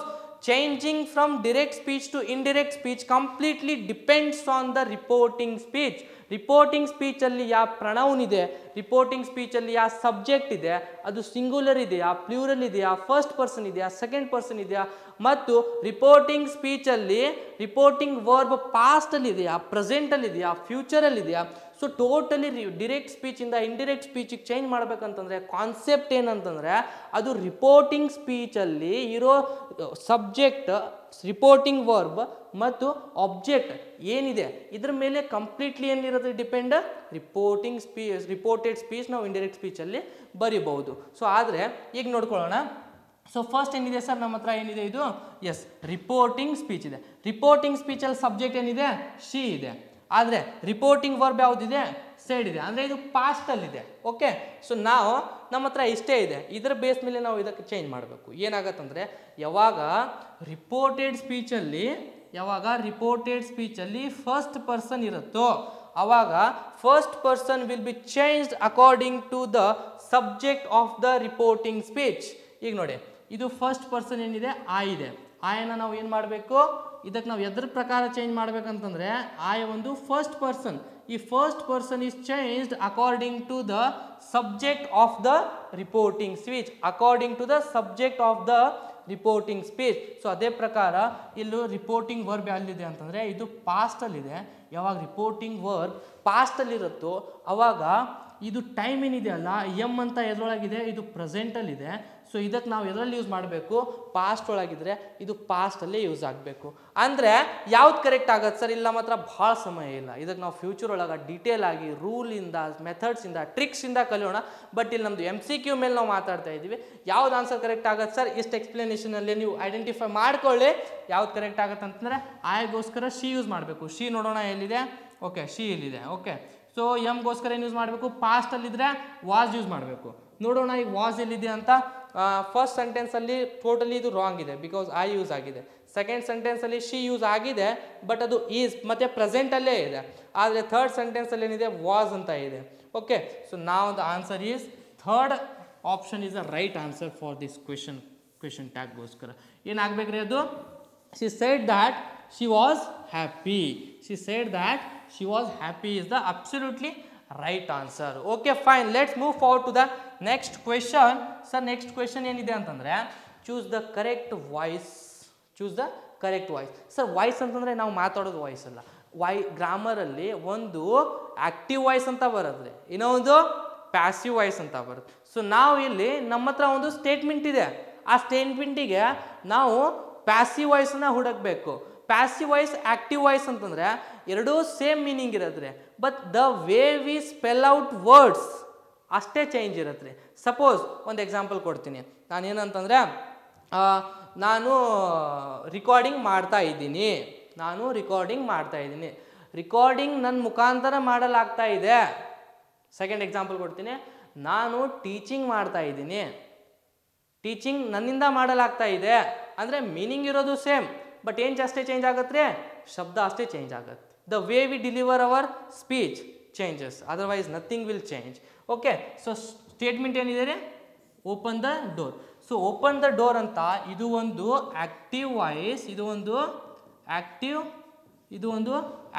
changing from direct speech to indirect speech completely depends on the reporting speech. Reporting ಸ್ಪೀಚಲ್ಲಿ ಯಾವ ಪ್ರನೌನ್ ಇದೆ, ರಿಪೋರ್ಟಿಂಗ್ ಸ್ಪೀಚಲ್ಲಿ ಯಾವ ಸಬ್ಜೆಕ್ಟ್ ಇದೆ, ಅದು ಸಿಂಗುಲರ್ ಇದೆಯಾ, ಪ್ಲೂರಲ್ ಇದೆಯಾ, ಫಸ್ಟ್ ಪರ್ಸನ್ ಇದೆಯಾ, ಸೆಕೆಂಡ್ ಪರ್ಸನ್ ಇದೆಯಾ, ಮತ್ತು ರಿಪೋರ್ಟಿಂಗ್ ಸ್ಪೀಚಲ್ಲಿ ರಿಪೋರ್ಟಿಂಗ್ ವರ್ಬ್ ಪಾಸ್ಟಲ್ಲಿ ಇದೆಯಾ, ಪ್ರೆಸೆಂಟಲ್ಲಿ ಇದೆಯಾ, ಫ್ಯೂಚರಲ್ಲಿ ಇದೆಯಾ. ಸೊ ಟೋಟಲಿ ಡಿರೆಕ್ಟ್ ಸ್ಪೀಚಿಂದ ಇಂಡಿರೆಕ್ಟ್ ಸ್ಪೀಚಿಗೆ ಚೇಂಜ್ ಮಾಡ್ಬೇಕಂತಂದರೆ ಕಾನ್ಸೆಪ್ಟ್ ಏನಂತಂದರೆ ಅದು ರಿಪೋರ್ಟಿಂಗ್ ಸ್ಪೀಚಲ್ಲಿ ಇರೋ ಸಬ್ಜೆಕ್ಟ್, ರಿಪೋರ್ಟಿಂಗ್ ವರ್ಬ್ ಮತ್ತು ಆಬ್ಜೆಕ್ಟ್ ಏನಿದೆ ಇದ್ರ ಮೇಲೆ ಕಂಪ್ಲೀಟ್ಲಿ ಏನಿರುತ್ತೆ ಡಿಪೆಂಡ್. ರಿಪೋರ್ಟೆಡ್ ಸ್ಪೀಚ್ ನಾವು ಇಂಡೈರೆಕ್ಟ್ ಸ್ಪೀಚಲ್ಲಿ ಬರಿಬಹುದು. ಸೊ ಆದರೆ ಈಗ ನೋಡ್ಕೊಳ್ಳೋಣ. ಸೊ ಫಸ್ಟ್ ಏನಿದೆ ಸರ್ ನಮ್ಮ ಹತ್ರ ಏನಿದೆ, ಇದು ಎಸ್ ರಿಪೋರ್ಟಿಂಗ್ ಸ್ಪೀಚ್ ಇದೆ. ರಿಪೋರ್ಟಿಂಗ್ ಸ್ಪೀಚಲ್ಲಿ ಸಬ್ಜೆಕ್ಟ್ ಏನಿದೆ, ಶಿ ಇದೆ. ಆದರೆ ರಿಪೋರ್ಟಿಂಗ್ ವರ್ಬ್ ಯಾವುದಿದೆ, ಸೈಡ್ ಇದೆ, ಅಂದರೆ ಇದು ಪಾಸ್ಟಲ್ಲಿದೆ. ಓಕೆ, ಸೊ ನಾವು ನಮ್ಮ ಹತ್ರ ಇಷ್ಟೇ ಇದೆ, ಇದರ ಬೇಸ್ ಮೇಲೆ ನಾವು ಇದಕ್ಕೆ ಚೇಂಜ್ ಮಾಡಬೇಕು. ಏನಾಗತ್ತಂದರೆ ಯಾವಾಗ ರಿಪೋರ್ಟೆಡ್ ಸ್ಪೀಚಲ್ಲಿ ಫಸ್ಟ್ ಪರ್ಸನ್ ಇರುತ್ತೋ ಆವಾಗ first person will be changed according to the subject of the reporting speech. ಈಗ ನೋಡಿ, ಇದು ಫಸ್ಟ್ ಪರ್ಸನ್ ಏನಿದೆ, ಆ ಇದೆ. ಆಯನ್ನ ನಾವು ಏನು ಮಾಡಬೇಕು, ಇದಕ್ಕೆ ನಾವು ಎದ್ರ ಪ್ರಕಾರ ಚೇಂಜ್ ಮಾಡ್ಬೇಕಂತಂದ್ರೆ ಆಯ ಒಂದು ಫಸ್ಟ್ ಪರ್ಸನ್. ಈ first person is changed according to the subject of the reporting speech, according to the subject of the reporting speech. So ಅದೇ ಪ್ರಕಾರ ಇಲ್ಲೂ ರಿಪೋರ್ಟಿಂಗ್ ವರ್ಬ್ ಎಲ್ಲಿದೆ ಅಂತಂದರೆ ಇದು ಪಾಸ್ಟಲ್ಲಿದೆ. ಯಾವಾಗ ರಿಪೋರ್ಟಿಂಗ್ ವರ್ಬ್ ಪಾಸ್ಟಲ್ಲಿರುತ್ತೋ ಅವಾಗ ಇದು ಟೈಮ್ ಏನಿದೆ ಅಲ್ಲ, ಎಮ್ ಅಂತ ಎದ್ರೊಳಗಿದೆ, ಇದು ಪ್ರೆಸೆಂಟಲ್ಲಿದೆ. ಸೊ ಇದಕ್ಕೆ ನಾವು ಎದರಲ್ಲಿ ಯೂಸ್ ಮಾಡಬೇಕು, ಪಾಸ್ಟ್ ಒಳಗಿದ್ರೆ ಇದು ಪಾಸ್ಟಲ್ಲೇ ಯೂಸ್ ಆಗಬೇಕು. ಅಂದರೆ ಯಾವ್ದು ಕರೆಕ್ಟ್ ಆಗತ್ತೆ ಸರ್, ಇಲ್ಲ ಮಾತ್ರ ಭಾಳ ಸಮಯ ಇಲ್ಲ, ಇದಕ್ಕೆ ನಾವು ಫ್ಯೂಚರ್ ಒಳಗೆ ಡೀಟೇಲ್ ಆಗಿ ರೂಲಿಂದ, ಮೆಥಡ್ಸಿಂದ, ಟ್ರಿಕ್ಸಿಂದ ಕಲಿಯೋಣ. ಬಟ್ ಇಲ್ಲಿ ನಮ್ಮದು MCQ ಮೇಲೆ ನಾವು ಮಾತಾಡ್ತಾ ಇದ್ದೀವಿ. ಯಾವ್ದು ಆನ್ಸರ್ ಕರೆಕ್ಟ್ ಆಗತ್ತೆ ಸರ್, ಇಷ್ಟು ಎಕ್ಸ್ಪ್ಲನೇಷನಲ್ಲಿ ನೀವು ಐಡೆಂಟಿಫೈ ಮಾಡ್ಕೊಳ್ಳಿ ಯಾವ್ದು ಕರೆಕ್ಟ್ ಆಗುತ್ತೆ ಅಂತಂದರೆ ಆಯಗೋಸ್ಕರ ಶಿ ಯೂಸ್ ಮಾಡಬೇಕು. ಶಿ ನೋಡೋಣ ಎಲ್ಲಿದೆ, ಓಕೆ ಶಿ ಇಲ್ಲಿದೆ. ಓಕೆ, ಸೊ ಎಮ್ಗೋಸ್ಕರ ಏನು ಯೂಸ್ ಮಾಡಬೇಕು, ಪಾಸ್ಟಲ್ಲಿದ್ದರೆ ವಾಸ್ ಯೂಸ್ ಮಾಡಬೇಕು. ನೋಡೋಣ ಈಗ ವಾಸ್ ಎಲ್ಲಿದೆ ಅಂತ. ಫಸ್ಟ್ ಸೆಂಟೆನ್ಸಲ್ಲಿ ಟೋಟಲಿ ಇದು ರಾಂಗ್ ಇದೆ, ಬಿಕಾಸ್ ಐ ಯೂಸ್ ಆಗಿದೆ. ಸೆಕೆಂಡ್ ಸೆಂಟೆನ್ಸಲ್ಲಿ ಶಿ ಯೂಸ್ ಆಗಿದೆ, ಬಟ್ ಅದು ಈಸ್ ಮತ್ತು ಪ್ರೆಸೆಂಟಲ್ಲೇ ಇದೆ. ಆದರೆ ಥರ್ಡ್ ಸೆಂಟೆನ್ಸಲ್ಲಿ ಏನಿದೆ, ವಾಸ್ ಅಂತ ಇದೆ. ಓಕೆ, ಸೊ ನಾವು the answer is third option is the right answer for this question ಟ್ಯಾಗ್ಗೋಸ್ಕರ ಏನಾಗಬೇಕ್ರಿ ಅದು, she said that she was happy. She said that she was happy is the absolutely right answer. Okay, fine, let's move forward to the next question. Sir, next question ಏನಿದೆ ಅಂತಂದರೆ choose the correct voice. Sir voice ಅಂತಂದರೆ ನಾವು ಮಾತಾಡೋದು voice ಅಲ್ಲ. ಗ್ರಾಮರಲ್ಲಿ ಒಂದು active voice ಅಂತ ಬರುತ್ತೆ, ಇನ್ನೊಂದು ಪ್ಯಾಸಿವ್ ವಾಯ್ಸ್ ಅಂತ ಬರುತ್ತೆ. ಸೊ ನಾವು ಇಲ್ಲಿ ನಮ್ಮ ಹತ್ರ ಒಂದು ಸ್ಟೇಟ್ಮೆಂಟ್ ಇದೆ, ಆ ಸ್ಟೇಟ್ಮೆಂಟಿಗೆ ನಾವು ಪ್ಯಾಸಿವ್ ವಾಯ್ಸನ್ನ ಹುಡುಕಬೇಕು. ಪ್ಯಾಸಿವ್ ವಾಯ್ಸ್, ಆಕ್ಟಿವ್ ವಾಯ್ಸ್ ಅಂತಂದರೆ ಎರಡೂ ಸೇಮ್ ಮೀನಿಂಗ್ ಇರತ್ತೆ, but the way V spell out words ಅಷ್ಟೇ ಚೇಂಜ್ ಇರತ್ತೆ. ಸಪೋಸ್ ಒಂದು ಎಕ್ಸಾಂಪಲ್ ಕೊಡ್ತೀನಿ. ನಾನೇನಂತಂದರೆ ನಾನು ರಿಕಾರ್ಡಿಂಗ್ ಮಾಡ್ತಾ ಇದ್ದೀನಿ. ರಿಕಾರ್ಡಿಂಗ್ ನನ್ನ ಮುಖಾಂತರ ಮಾಡಲಾಗ್ತಾ ಇದೆ. ಸೆಕೆಂಡ್ ಎಕ್ಸಾಂಪಲ್ ಕೊಡ್ತೀನಿ. ನಾನು ಟೀಚಿಂಗ್ ಮಾಡ್ತಾ ಇದ್ದೀನಿ. ಟೀಚಿಂಗ್ ನನ್ನಿಂದ ಮಾಡಲಾಗ್ತಾ ಇದೆ ಅಂದರೆ ಮೀನಿಂಗ್ ಇರೋದು ಸೇಮ್, ಬಟ್ ಏನು ಅಷ್ಟೇ ಚೇಂಜ್ ಆಗತ್ತೆ, ಶಬ್ದ ಅಷ್ಟೇ ಚೇಂಜ್ ಆಗುತ್ತೆ. The way we deliver our speech changes, otherwise nothing will change. Okay, so statement ಏನಿದೆ, open the door. So open the door ಅಂತ ಇದು ಒಂದು ಆಕ್ಟಿವ್ ವಾಯ್ಸ್, ಇದು ಒಂದು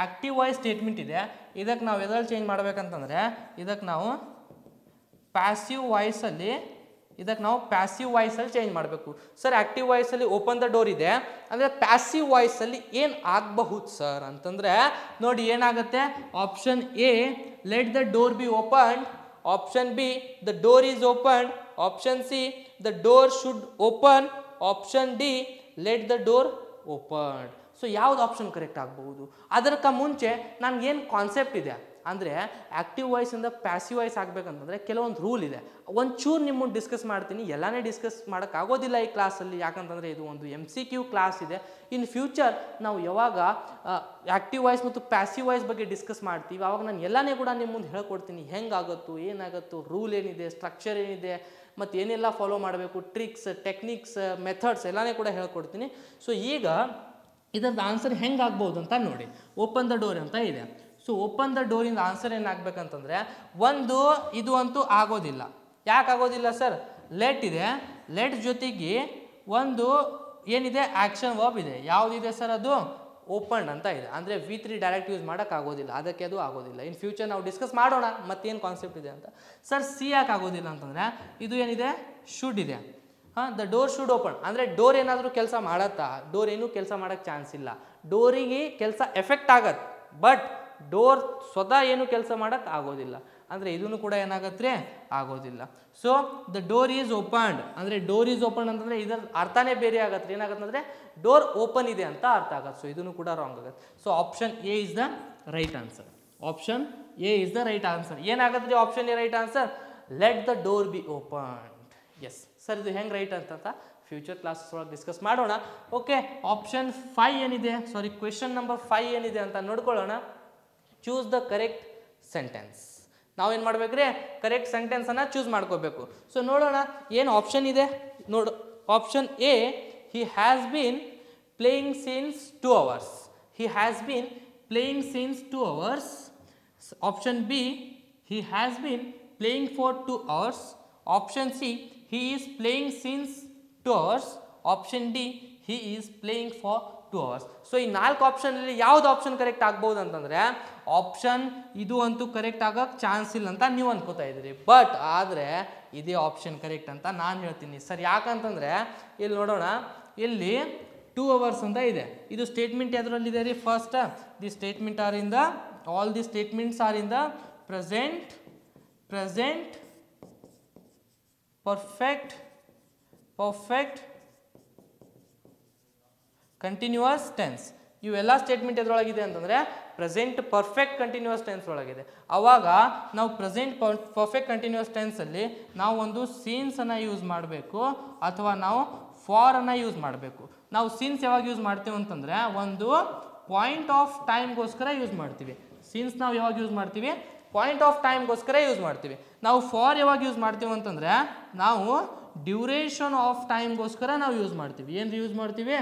ಆಕ್ಟಿವ್ ವಾಯ್ಸ್ ಸ್ಟೇಟ್ಮೆಂಟ್ ಇದೆ. ಇದಕ್ಕೆ ನಾವು ಎದ್ರಲ್ಲಿ ಚೇಂಜ್ ಮಾಡ್ಬೇಕಂತಂದ್ರೆ ಇದಕ್ಕೆ ನಾವು ಪ್ಯಾಸಿವ್ ವಾಯ್ಸಲ್ಲಿ ಚೇಂಜ್ ಮಾಡಬೇಕು. ಸರ್ ಆಕ್ಟಿವ್ ವಾಯ್ಸಲ್ಲಿ ಓಪನ್ ದ ಡೋರ್ ಇದೆ ಅಂದರೆ ಪ್ಯಾಸಿವ್ ವಾಯ್ಸಲ್ಲಿ ಏನು ಆಗಬಹುದು ಸರ್ ಅಂತಂದರೆ ನೋಡಿ ಏನಾಗುತ್ತೆ. Option A let the door be opened, option B the door is opened, option C the door should open, option D let the door opened. So ಯಾವ್ದು option correct ಆಗಬಹುದು? ಅದಕ್ಕೆ ಮುಂಚೆ ನನಗೇನು ಕಾನ್ಸೆಪ್ಟ್ ಇದೆ ಅಂದರೆ ಆ್ಯಕ್ಟಿವ್ ವಾಯ್ಸಿಂದ ಪ್ಯಾಸಿವ್ ವಾಯ್ಸ್ ಆಗಬೇಕಂತಂದರೆ ಕೆಲವೊಂದು rule ಇದೆ. ಒಂಚೂರು ನಿಮ್ಮನ್ನು ಡಿಸ್ಕಸ್ ಮಾಡ್ತೀನಿ, ಎಲ್ಲನೇ ಡಿಸ್ಕಸ್ ಮಾಡೋಕ್ಕಾಗೋದಿಲ್ಲ ಈ ಕ್ಲಾಸಲ್ಲಿ, ಯಾಕಂತಂದರೆ ಇದು ಒಂದು MCQ ಕ್ಲಾಸ್ ಇದೆ. ಇನ್ ಫ್ಯೂಚರ್ ನಾವು ಯಾವಾಗ ಆ್ಯಕ್ಟಿವ್ ವಾಯ್ಸ್ ಮತ್ತು ಪ್ಯಾಸಿವ್ ವಾಯ್ಸ್ ಬಗ್ಗೆ ಡಿಸ್ಕಸ್ ಮಾಡ್ತೀವಿ ಆವಾಗ ನಾನು ಎಲ್ಲನೇ ಕೂಡ ನಿಮ್ಮ ಮುಂದೆ ಹೇಳ್ಕೊಡ್ತೀನಿ. ಹೆಂಗಾಗುತ್ತೋ ಏನಾಗುತ್ತೋ, ರೂಲ್ ಏನಿದೆ, ಸ್ಟ್ರಕ್ಚರ್ ಏನಿದೆ, ಮತ್ತು ಏನೆಲ್ಲ ಫಾಲೋ ಮಾಡಬೇಕು, ಟ್ರಿಕ್ಸ್, ಟೆಕ್ನಿಕ್ಸ್, ಮೆಥಡ್ಸ್ ಎಲ್ಲನೇ ಕೂಡ ಹೇಳ್ಕೊಡ್ತೀನಿ. ಸೊ ಈಗ ಇದರದ್ದು ಆನ್ಸರ್ ಹೆಂಗಾಗ್ಬೋದು ಅಂತ ನೋಡಿ. ಓಪನ್ ದ ಡೋರ್ ಅಂತ ಇದೆ. ಸೊ ಓಪನ್ ದ ಡೋರಿಂದ ಆನ್ಸರ್ ಏನಾಗಬೇಕಂತಂದರೆ ಇದು ಅಂತೂ ಆಗೋದಿಲ್ಲ. ಯಾಕೆ ಆಗೋದಿಲ್ಲ ಸರ್? ಲೆಟ್ ಇದೆ, ಲೆಟ್ ಜೊತೆಗೆ ಒಂದು ಏನಿದೆ ಆ್ಯಕ್ಷನ್ ವರ್ಬ್ ಇದೆ. ಯಾವುದಿದೆ ಸರ್? ಅದು ಓಪನ್ ಅಂತ ಇದೆ. ಅಂದರೆ V3 ಡೈರೆಕ್ಟ್ ಯೂಸ್ ಮಾಡೋಕ್ಕಾಗೋದಿಲ್ಲ, ಅದಕ್ಕೆ ಅದು ಆಗೋದಿಲ್ಲ. ಇನ್ ಫ್ಯೂಚರ್ ನಾವು ಡಿಸ್ಕಸ್ ಮಾಡೋಣ ಮತ್ತೇನು ಕಾನ್ಸೆಪ್ಟ್ ಇದೆ ಅಂತ. ಸರ್ ಸಿ ಯಾಕೆ ಆಗೋದಿಲ್ಲ ಅಂತಂದರೆ ಇದು ಏನಿದೆ ಶುಡ್ ಇದೆ. ದ ಡೋರ್ ಶುಡ್ ಓಪನ್ ಅಂದರೆ ಡೋರ್ ಏನಾದರೂ ಕೆಲಸ ಮಾಡತ್ತಾ? ಡೋರ್ ಏನೂ ಕೆಲಸ ಮಾಡೋಕ್ಕೆ ಚಾನ್ಸ್ ಇಲ್ಲ. ಡೋರಿಗೆ ಕೆಲಸ ಎಫೆಕ್ಟ್ ಆಗತ್ತೆ, ಬಟ್ ಡೋರ್ ಸ್ವತಃ ಏನು ಕೆಲಸ ಮಾಡೋಕ್ಕೆ ಆಗೋದಿಲ್ಲ. ಅಂದರೆ ಇದನ್ನು ಕೂಡ ಏನಾಗತ್ತೆ ಆಗೋದಿಲ್ಲ. So the door is opened ಅಂದರೆ ಡೋರ್ ಈಸ್ ಓಪನ್ ಅಂತಂದರೆ ಇದರ ಅರ್ಥನೇ ಬೇರೆ ಆಗತ್ತೆ. ಏನಾಗತ್ತೆ ಅಂದರೆ ಡೋರ್ ಓಪನ್ ಇದೆ ಅಂತ ಅರ್ಥ ಆಗತ್ತೆ. ಸೊ ಇದನ್ನು ಕೂಡ ರಾಂಗ್ ಆಗುತ್ತೆ. So option A is the right answer. Option A is the right answer. ಏನಾಗುತ್ತೆ option A right answer? Let the door be opened. Yes sir, ಇದು ಹೆಂಗೆ ರೈಟ್ ಅಂತ ಫ್ಯೂಚರ್ ಕ್ಲಾಸಸ್ ಒಳಗೆ ಡಿಸ್ಕಸ್ ಮಾಡೋಣ. ಓಕೆ, ಆಪ್ಷನ್ 5 ಏನಿದೆ, sorry question number 5 ಏನಿದೆ ಅಂತ ನೋಡ್ಕೊಳ್ಳೋಣ. Choose the correct sentence. ನಾವೇನು ಮಾಡ್ಬೇಕ್ರಿ? ಕರೆಕ್ಟ್ ಸೆಂಟೆನ್ಸನ್ನು ಚೂಸ್ ಮಾಡ್ಕೋಬೇಕು. ಸೊ ನೋಡೋಣ ಏನು ಆಪ್ಷನ್ ಇದೆ. ನೋಡು, option A he has been playing since 2 hours. He has been playing since 2 hours. Option B he has been playing for 2 hours. Option C he is playing since 2 hours. Option D he is playing for 2 hours. So ಈ 4 ಆಪ್ಷನಲ್ಲಿ ಯಾವ್ದು option correct ಆಗ್ಬೋದು ಅಂತಂದರೆ option ಇದು ಅಂತೂ correct ಆಗೋಕ್ಕೆ chance ಇಲ್ಲ ಅಂತ ನೀವು ಅನ್ಕೋತಾ ಇದ್ದೀರಿ. ಬಟ್ ಆದರೆ ಇದೇ ಆಪ್ಷನ್ ಕರೆಕ್ಟ್ ಅಂತ ನಾನು ಹೇಳ್ತೀನಿ ಸರ್. ಯಾಕಂತಂದರೆ ಇಲ್ಲಿ ನೋಡೋಣ, ಇಲ್ಲಿ 2 hours ಅಂತ ಇದೆ. ಇದು ಸ್ಟೇಟ್ಮೆಂಟ್ ಎದರಲ್ಲಿದೆ ರೀ? First the statement are in the all the statements are in the present perfect continuous tense. ಇವೆಲ್ಲ ಸ್ಟೇಟ್ಮೆಂಟ್ ಎದ್ರೊಳಗಿದೆ ಅಂತಂದರೆ ಪ್ರೆಸೆಂಟ್ ಪರ್ಫೆಕ್ಟ್ ಕಂಟಿನ್ಯೂಯಸ್ ಟೆನ್ಸ್ ಒಳಗಿದೆ. ಆವಾಗ ನಾವು ಪ್ರೆಸೆಂಟ್ ಪರ್ಫೆಕ್ಟ್ ಕಂಟಿನ್ಯೂಯಸ್ ಟೆನ್ಸಲ್ಲಿ ನಾವು ಒಂದು ಸೀನ್ಸನ್ನು ಯೂಸ್ ಮಾಡಬೇಕು ಅಥವಾ ನಾವು ಫಾರನ್ನು ಯೂಸ್ ಮಾಡಬೇಕು. ನಾವು ಸೀನ್ಸ್ ಯಾವಾಗ ಯೂಸ್ ಮಾಡ್ತೀವಿ ಅಂತಂದರೆ ಒಂದು ಪಾಯಿಂಟ್ ಆಫ್ ಟೈಮ್ಗೋಸ್ಕರ ಯೂಸ್ ಮಾಡ್ತೀವಿ. ಸೀನ್ಸ್ ನಾವು ಯಾವಾಗ ಯೂಸ್ ಮಾಡ್ತೀವಿ? ಪಾಯಿಂಟ್ ಆಫ್ ಟೈಮ್ಗೋಸ್ಕರ ಯೂಸ್ ಮಾಡ್ತೀವಿ. ನಾವು ಫಾರ್ ಯಾವಾಗ ಯೂಸ್ ಮಾಡ್ತೀವಿ ಅಂತಂದರೆ ನಾವು ಡ್ಯೂರೇಷನ್ ಆಫ್ ಟೈಮ್ಗೋಸ್ಕರ ನಾವು ಯೂಸ್ ಮಾಡ್ತೀವಿ. ಏನು ಯೂಸ್ ಮಾಡ್ತೀವಿ?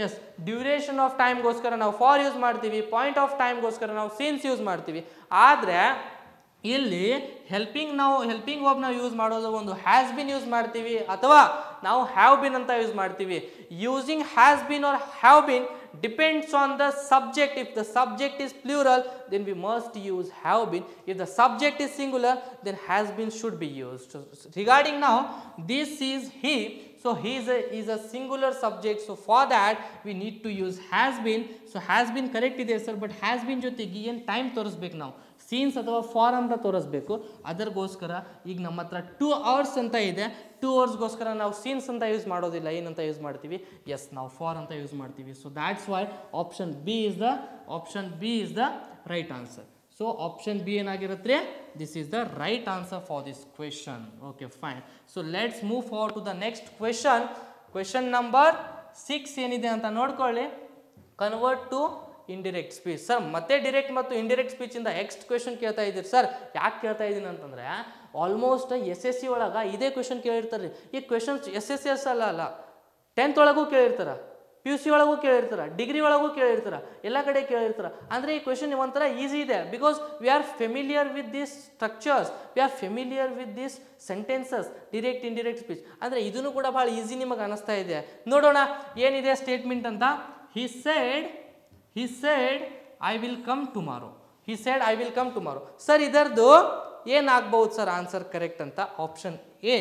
ಎಸ್, ಡ್ಯೂರೇಷನ್ ಆಫ್ ಟೈಮ್ಗೋಸ್ಕರ ನಾವು ಫಾರ್ ಯೂಸ್ ಮಾಡ್ತೀವಿ. ಪಾಯಿಂಟ್ ಆಫ್ ಟೈಮ್ಗೋಸ್ಕರ ನಾವು ಸೀನ್ಸ್ ಯೂಸ್ ಮಾಡ್ತೀವಿ. ಆದರೆ ಇಲ್ಲಿ ಹೆಲ್ಪಿಂಗ್ ವರ್ಬ್ ನಾವು ಯೂಸ್ ಮಾಡೋದು ಒಂದು ಹ್ಯಾಸ್ ಬಿನ್ ಯೂಸ್ ಮಾಡ್ತೀವಿ ಅಥವಾ ನಾವು ಹ್ಯಾವ್ ಬಿನ್ ಅಂತ ಯೂಸ್ ಮಾಡ್ತೀವಿ. Using has been or have been depends on the subject. If the subject is plural, then we must use have been. If the subject is singular, then has been should be used. So, regarding now, this is he. So he is a singular subject. So for that we need to use has been. So has been correct ಇದೆ sir, but has been ಜೊತೆಗೆ ಏನು time ತೋರಿಸ್ಬೇಕು ನಾವು? Scenes ಅಥವಾ for ಅಂತ ತೋರಿಸ್ಬೇಕು. ಅದಕ್ಕೋಸ್ಕರ ಈಗ ನಮ್ಮ ಹತ್ರ 2 hours ಅಂತ ಇದೆ. 2 hours ನಾವು ಸೀನ್ಸ್ ಅಂತ ಯೂಸ್ ಮಾಡೋದಿಲ್ಲ. ಏನಂತ ಯೂಸ್ ಮಾಡ್ತೀವಿ? ಎಸ್, ನಾವು ಫಾರ್ ಅಂತ ಯೂಸ್ ಮಾಡ್ತೀವಿ. So that's why option B is the right answer. So option B ಏನಾಗಿರುತ್ತೆ? This is the right answer for this question. Okay, fine. So let's move forward to the next question. Question number 6 ಏನಿದೆ ಅಂತ ನೋಡ್ಕೊಳ್ಳಿ. Convert to indirect speech. Sir ಮತ್ತೆ direct ಮತ್ತು indirect ಸ್ಪೀಚಿಂದ next question ಕೇಳ್ತಾ ಇದ್ದೀರಿ sir. ಯಾಕೆ ಕೇಳ್ತಾ ಇದ್ದೀನಿ ಅಂತಂದರೆ ಆಲ್ಮೋಸ್ಟ್ SSC ಒಳಗೆ ಇದೇ ಕ್ವೆಶನ್ ಕೇಳಿರ್ತಾರೆ. ಈ ಕ್ವೆಶನ್ಸ್ SSC ಅಲ್ಲ 10th ಒಳಗೂ ಕೇಳಿರ್ತಾರೆ. ಪಿ ಯು ಸಿ ಒಳಗೂ ಕೇಳಿರ್ತಾರೆ, ಡಿಗ್ರಿ ಒಳಗೂ ಕೇಳಿರ್ತಾರೆ, ಎಲ್ಲ ಕಡೆ ಕೇಳಿರ್ತಾರೆ. ಅಂದರೆ ಈ ಕ್ವೆಶನ್ ಒಂಥರ ಈಸಿ ಇದೆ, because we are familiar with this structures, we are familiar with this sentences, direct indirect speech. ಅಂದರೆ ಇದನ್ನು ಕೂಡ ಭಾಳ ಈಸಿ ನಿಮಗೆ ಅನಿಸ್ತಾ ಇದೆ. ನೋಡೋಣ ಏನಿದೆ ಸ್ಟೇಟ್ಮೆಂಟ್ ಅಂತ. he said I will come tomorrow. he said I will come tomorrow. Sir ಇದರದು ಏನಾಗ್ಬೋದು ಸರ್ ಆನ್ಸರ್ ಕರೆಕ್ಟ್ ಅಂತ? Option A,